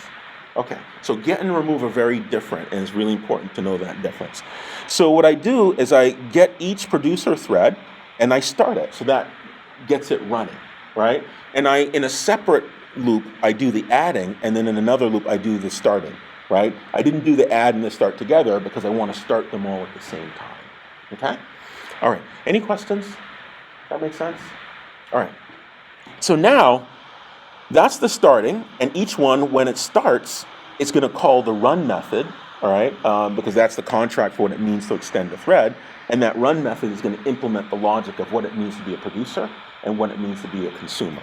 Okay, so get and remove are very different, and it's really important to know that difference. So what I do is I get each producer thread, and I start it, so that gets it running, right? And in a separate loop, I do the adding, and then in another loop, I do the starting, right? I didn't do the add and the start together because I want to start them all at the same time, okay? All right, any questions? That makes sense? All right, so now, that's the starting, and each one, when it starts, it's going to call the run method, all right, because that's the contract for what it means to extend the thread, and that run method is going to implement the logic of what it means to be a producer and what it means to be a consumer.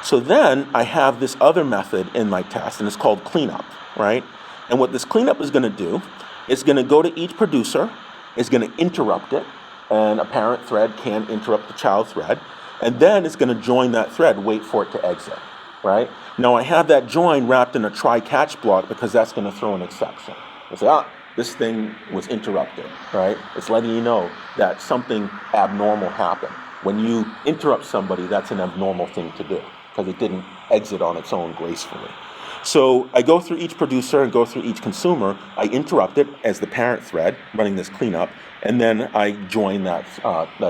So then I have this other method in my test, and it's called cleanup, right? And what this cleanup is going to do, it's going to go to each producer, it's going to interrupt it, and a parent thread can interrupt the child thread, and then it's going to join that thread, wait for it to exit. Right? Now I have that join wrapped in a try-catch block because that's going to throw an exception. It's like, this thing was interrupted, right? It's letting you know that something abnormal happened. When you interrupt somebody, that's an abnormal thing to do because it didn't exit on its own gracefully. So I go through each producer and go through each consumer. I interrupt it as the parent thread running this cleanup, and then I join that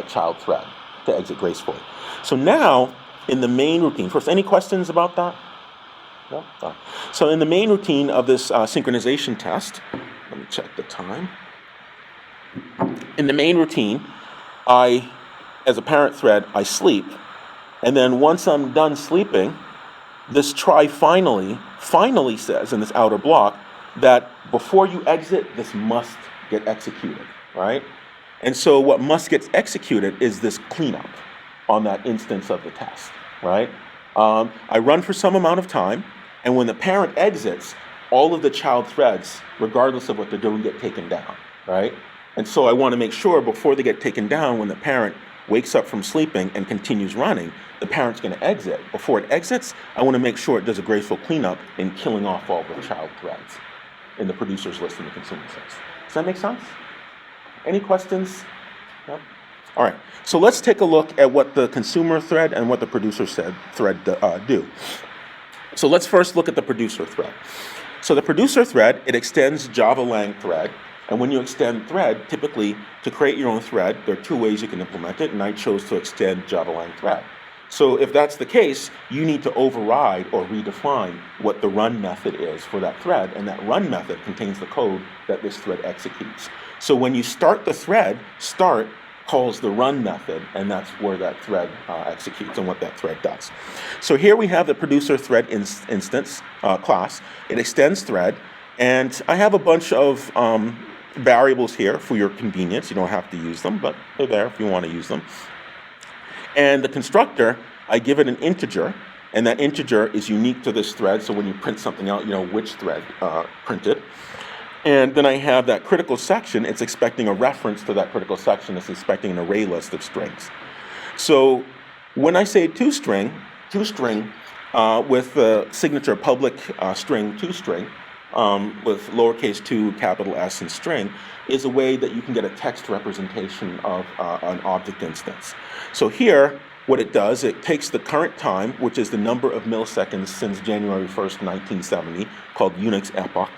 child thread to exit gracefully. So now, in the main routine, first, any questions about that? No? No. So in the main routine of this synchronization test, let me check the time. In the main routine, as a parent thread, I sleep, and then once I'm done sleeping, this try finally says in this outer block that before you exit, this must get executed, right? And so what must get executed is this cleanup on that instance of the test, right? I run for some amount of time, and when the parent exits, all of the child threads, regardless of what they're doing, get taken down, right? And so I want to make sure before they get taken down, when the parent wakes up from sleeping and continues running, the parent's going to exit. Before it exits, I want to make sure it does a graceful cleanup in killing off all the child threads in the producer's list and the consumer's list. Does that make sense? Any questions? No? All right, so let's take a look at what the consumer thread and what the producer thread do. So let's first look at the producer thread. So the producer thread, it extends Java lang thread, and when you extend thread, typically to create your own thread, there are two ways you can implement it, and I chose to extend Java lang thread. So if that's the case, you need to override or redefine what the run method is for that thread, and that run method contains the code that this thread executes. So when you start the thread, start calls the run method, and that's where that thread executes and what that thread does. So here we have the producer thread instance class. It extends thread, and I have a bunch of variables here for your convenience. You don't have to use them, but they're there if you want to use them. And the constructor, I give it an integer, and that integer is unique to this thread, so when you print something out, you know which thread printed. And then I have that critical section. It's expecting a reference to that critical section. It's expecting an array list of strings. So when I say toString with the signature public string toString with lowercase 2, capital S, and string is a way that you can get a text representation of an object instance. So here, what it does, it takes the current time, which is the number of milliseconds since January 1st, 1970, called Unix epoch,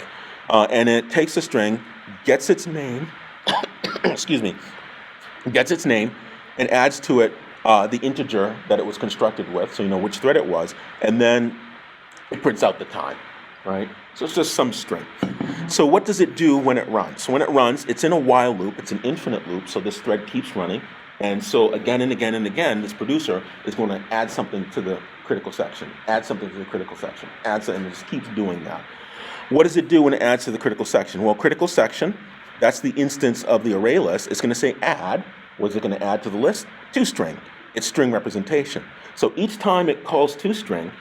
and it takes a string, gets its name, gets its name, and adds to it the integer that it was constructed with, so you know which thread it was, and then it prints out the time, right? So it's just some string. So what does it do when it runs? So when it runs, it's in a while loop, it's an infinite loop, so this thread keeps running, and so again and again and again, this producer is going to add something to the critical section, add something to the critical section, add something, and it just keeps doing that. What does it do when it adds to the critical section? Well, critical section, that's the instance of the array list. It's going to say add. What is it going to add to the list? ToString. It's string representation. So each time it calls ToString,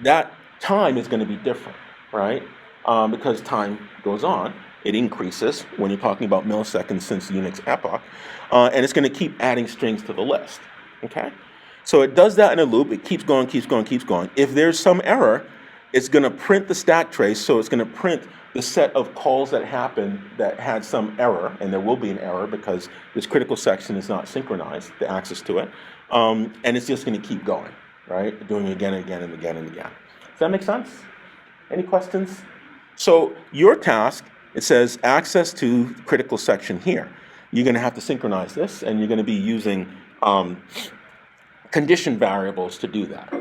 that time is going to be different, right? Because time goes on. It increases when you're talking about milliseconds since Unix epoch. And it's going to keep adding strings to the list, okay? So it does that in a loop. It keeps going, keeps going, keeps going. If there's some error, it's going to print the stack trace. So it's going to print the set of calls that happened that had some error, and there will be an error because this critical section is not synchronized, the access to it. And it's just going to keep going, right? Doing it again and again and again and again. Does that make sense? Any questions? So your task, it says access to critical section here. You're going to have to synchronize this, and you're going to be using condition variables to do that.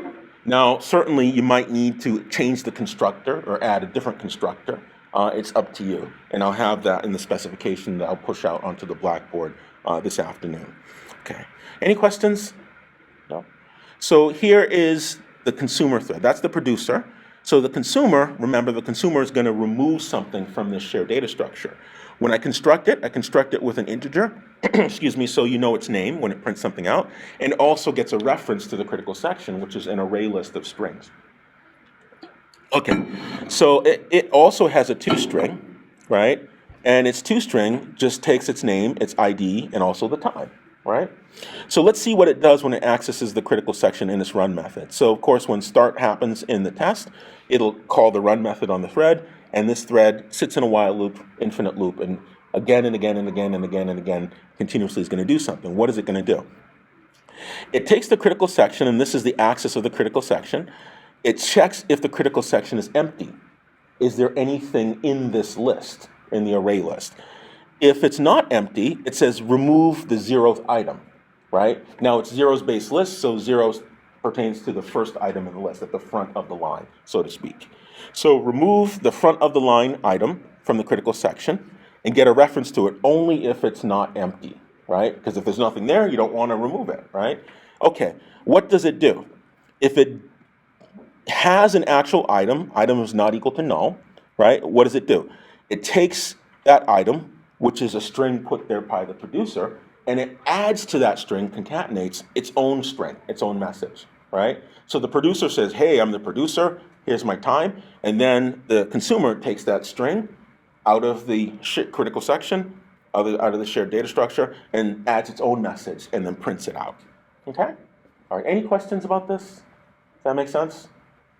Now, certainly you might need to change the constructor or add a different constructor. It's up to you. And I'll have that in the specification that I'll push out onto the Blackboard this afternoon. Okay. Any questions? No? So here is the consumer thread. That's the producer. So the consumer, remember, the consumer is going to remove something from this shared data structure. When I construct it with an integer, excuse me, so you know its name when it prints something out, and also gets a reference to the critical section, which is an array list of strings. Okay, so it also has a toString, right? And its toString just takes its name, its ID, and also the time, right? So let's see what it does when it accesses the critical section in its run method. So of course, when start happens in the test, it'll call the run method on the thread, and this thread sits in a while loop, infinite loop, and again and again and again and again and again continuously is going to do something. What is it going to do? It takes the critical section, and this is the access of the critical section. It checks if the critical section is empty. Is there anything in this list, in the array list? If it's not empty, it says remove the 0th item, right? Now it's zeros based list, so zeros pertains to the first item in the list, at the front of the line, so to speak. So remove the front of the line item from the critical section and get a reference to it only if it's not empty, right? Because if there's nothing there, you don't want to remove it, right? Okay, what does it do? If it has an actual item is not equal to null, right? What does it do? It takes that item, which is a string put there by the producer, and it adds to that string, concatenates its own string, its own message, right? So the producer says, hey, I'm the producer, here's my time, and then the consumer takes that string out of the critical section, out of the shared data structure, and adds its own message, and then prints it out, okay? All right, any questions about this? Does that make sense?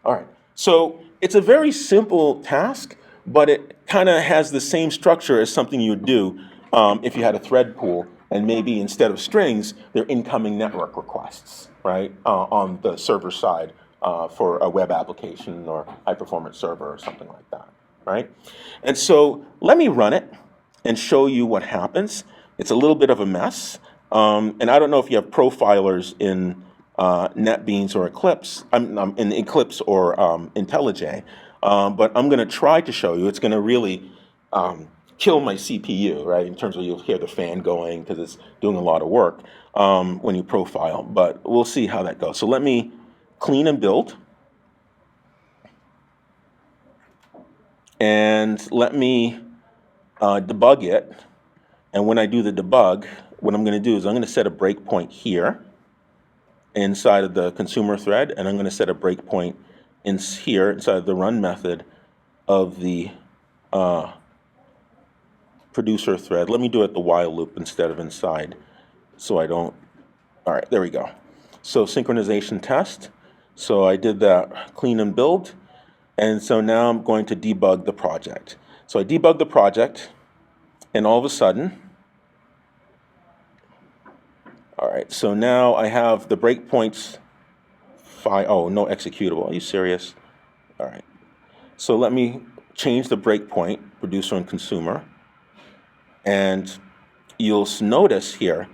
All right, so it's a very simple task, but it kind of has the same structure as something you would do if you had a thread pool, and maybe instead of strings, they're incoming network requests, right, on the server side for a web application or high-performance server or something like that, right? And so let me run it and show you what happens. It's a little bit of a mess, and I don't know if you have profilers in NetBeans or Eclipse, in Eclipse or IntelliJ, but I'm going to try to show you. It's going to really kill my CPU, right, in terms of you'll hear the fan going because it's doing a lot of work when you profile, but we'll see how that goes. So let me clean and build, and let me debug it, and when I do the debug, what I'm going to do is I'm going to set a breakpoint here inside of the consumer thread, and I'm going to set a breakpoint here inside of the run method of the producer thread. Let me do it the while loop instead of inside, so I don't. All right, there we go. So synchronization test. So I did that clean and build, and so now I'm going to debug the project. So I debug the project, and all of a sudden, all right, so now I have the breakpoints file. Oh, no executable. Are you serious? All right. So let me change the breakpoint, producer and consumer. And you'll notice here,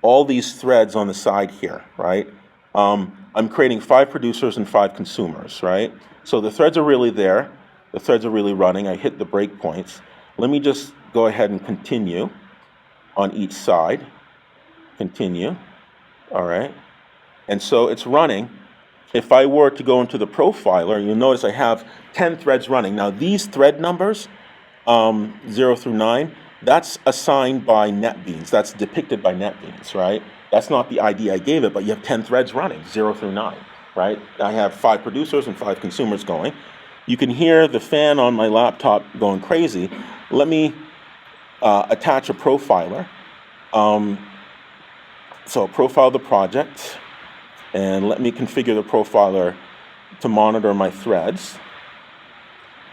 all these threads on the side here, right? I'm creating 5 producers and 5 consumers, right? So the threads are really there. The threads are really running. I hit the breakpoints. Let me just go ahead and continue on each side. Continue, all right? And so it's running. If I were to go into the profiler, you'll notice I have 10 threads running. Now these thread numbers, 0 through 9, that's assigned by NetBeans. That's depicted by NetBeans, right? That's not the ID I gave it, but you have 10 threads running, 0 through 9, right? I have 5 producers and 5 consumers going. You can hear the fan on my laptop going crazy. Let me attach a profiler. So profile the project, and let me configure the profiler to monitor my threads.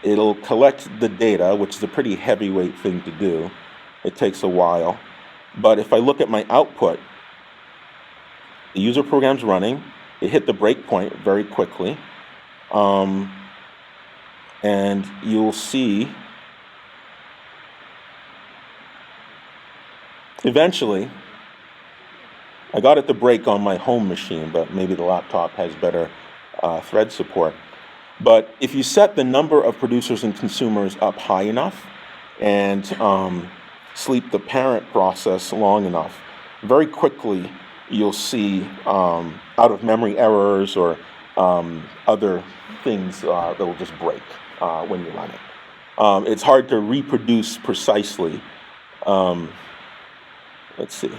It'll collect the data, which is a pretty heavyweight thing to do. It takes a while. But if I look at my output, the user program's running. It hit the breakpoint very quickly. And you'll see, eventually, I got it to break on my home machine, but maybe the laptop has better thread support. But if you set the number of producers and consumers up high enough and sleep the parent process long enough, very quickly you'll see out-of-memory errors or other things that will just break when you run it. It's hard to reproduce precisely. Let's see.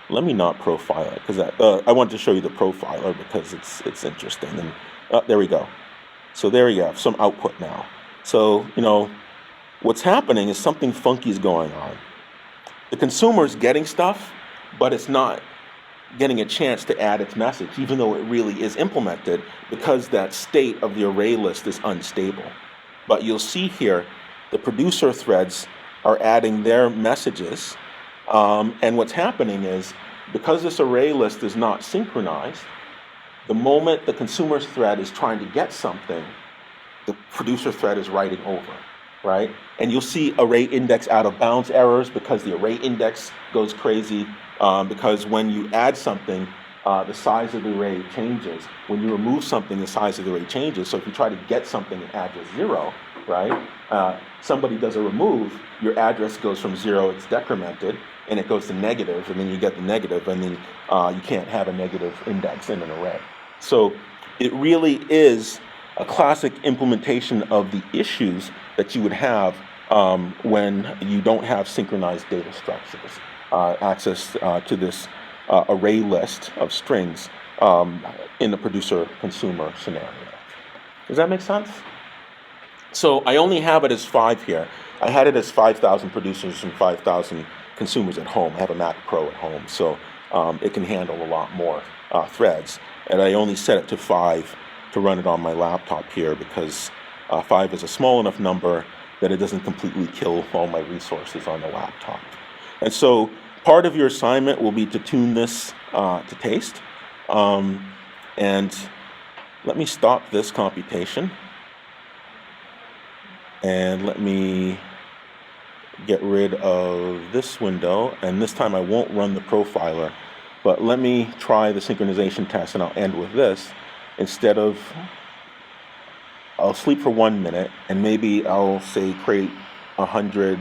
Let me not profile it because I want to show you the profiler because it's interesting. And there we go. So there you have some output now. So what's happening is something funky is going on. The consumer is getting stuff, but it's not getting a chance to add its message, even though it really is implemented, because that state of the array list is unstable. But you'll see here the producer threads are adding their messages. And what's happening is, because this array list is not synchronized, the moment the consumer's thread is trying to get something, the producer thread is writing over, right? And you'll see array index out of bounds errors because the array index goes crazy, because when you add something, the size of the array changes. When you remove something, the size of the array changes. So if you try to get something and address 0, right? Somebody does a remove, your address goes from 0, it's decremented, and it goes to negative, and then you get the negative, and then you can't have a negative index in an array. So it really is a classic implementation of the issues that you would have when you don't have synchronized data structures, access to this array list of strings in the producer-consumer scenario. Does that make sense? So I only have it as 5 here. I had it as 5,000 producers and 5,000 consumers at home. I have a Mac Pro at home, so it can handle a lot more threads. And I only set it to 5 to run it on my laptop here because 5 is a small enough number that it doesn't completely kill all my resources on the laptop. And so part of your assignment will be to tune this to taste. And let me stop this computation. And let me get rid of this window. And this time I won't run the profiler. But let me try the synchronization test, and I'll end with this. Instead of, I'll sleep for 1 minute, and maybe I'll say create 200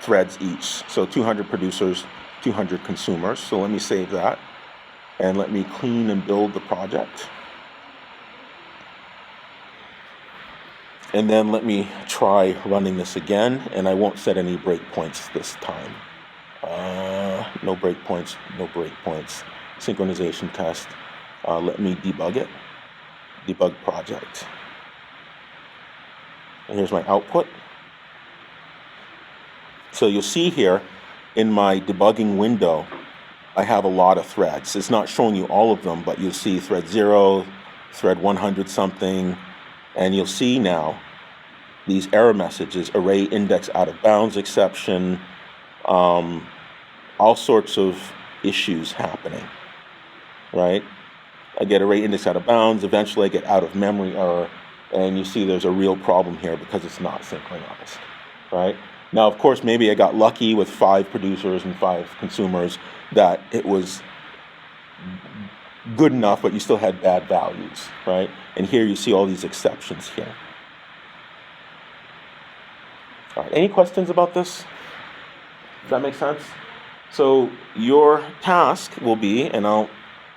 threads each. So 200 producers, 200 consumers. So let me save that, and let me clean and build the project. And then let me try running this again, and I won't set any breakpoints this time. No breakpoints, no breakpoints. Synchronization test. Let me debug it. Debug project. And here's my output. So you'll see here in my debugging window, I have a lot of threads. It's not showing you all of them, but you'll see thread 0, thread 100 something, and you'll see now these error messages, array index out of bounds exception, all sorts of issues happening, right? I get array index out of bounds, eventually I get out of memory error, and you see there's a real problem here because it's not synchronized, right? Now, of course, maybe I got lucky with 5 producers and 5 consumers that it was good enough, but you still had bad values, right? And here you see all these exceptions here. All right, any questions about this? Does that make sense? So your task will be, and I'll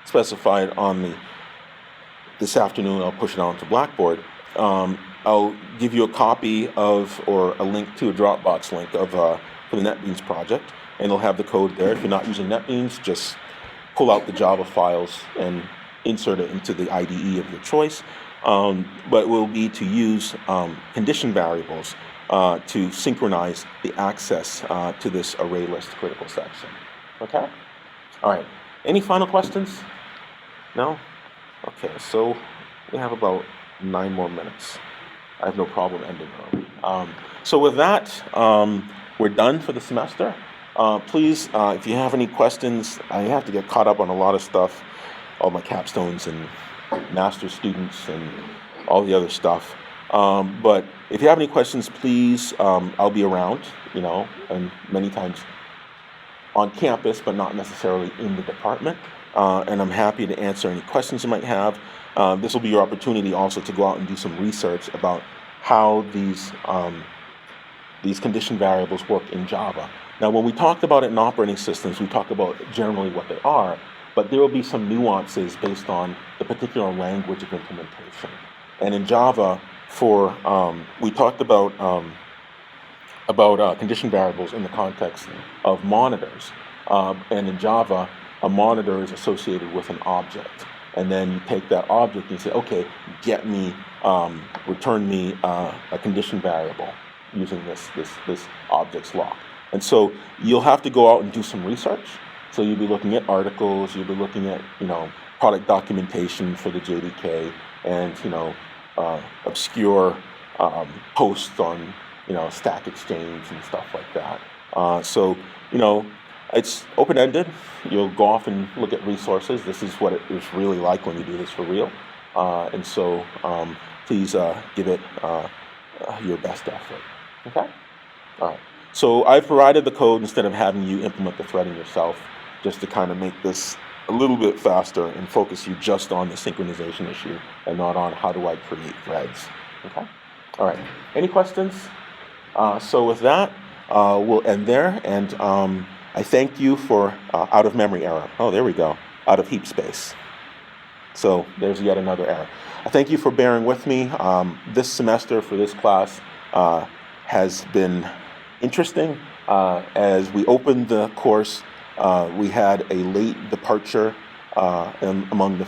specify it on this afternoon, I'll push it onto Blackboard. I'll give you a copy of, or a link to a Dropbox link of for the NetBeans project, and it'll have the code there. If you're not using NetBeans, just pull out the Java files and insert it into the IDE of your choice. But it will be to use condition variables to synchronize the access to this array list critical section. Okay? All right. Any final questions? No? Okay, so we have about 9 more minutes. I have no problem ending early. So with that, we're done for the semester. Please, if you have any questions, I have to get caught up on a lot of stuff, all my capstones and master students and all the other stuff. But if you have any questions, please, I'll be around, and many times on campus, but not necessarily in the department. And I'm happy to answer any questions you might have. This will be your opportunity also to go out and do some research about how these condition variables work in Java. Now, when we talked about it in operating systems, we talk about generally what they are, but there will be some nuances based on the particular language of implementation. And in Java, we talked about condition variables in the context of monitors. And in Java, a monitor is associated with an object. And then you take that object and you say, okay, return me a condition variable using this object's lock. And so you'll have to go out and do some research. So you'll be looking at articles, you'll be looking at, product documentation for the JDK, and, obscure posts on, Stack Exchange and stuff like that. So, it's open-ended. You'll go off and look at resources. This is what it is really like when you do this for real. And so please give it your best effort. Okay? All right. So I've provided the code instead of having you implement the threading yourself, just to kind of make this a little bit faster and focus you just on the synchronization issue and not on how do I create threads. Okay? All right. Any questions? So with that, we'll end there. And I thank you for out of memory error. Oh, there we go. Out of heap space. So there's yet another error. I thank you for bearing with me. This semester for this class has been interesting. As we opened the course, we had a late departure among the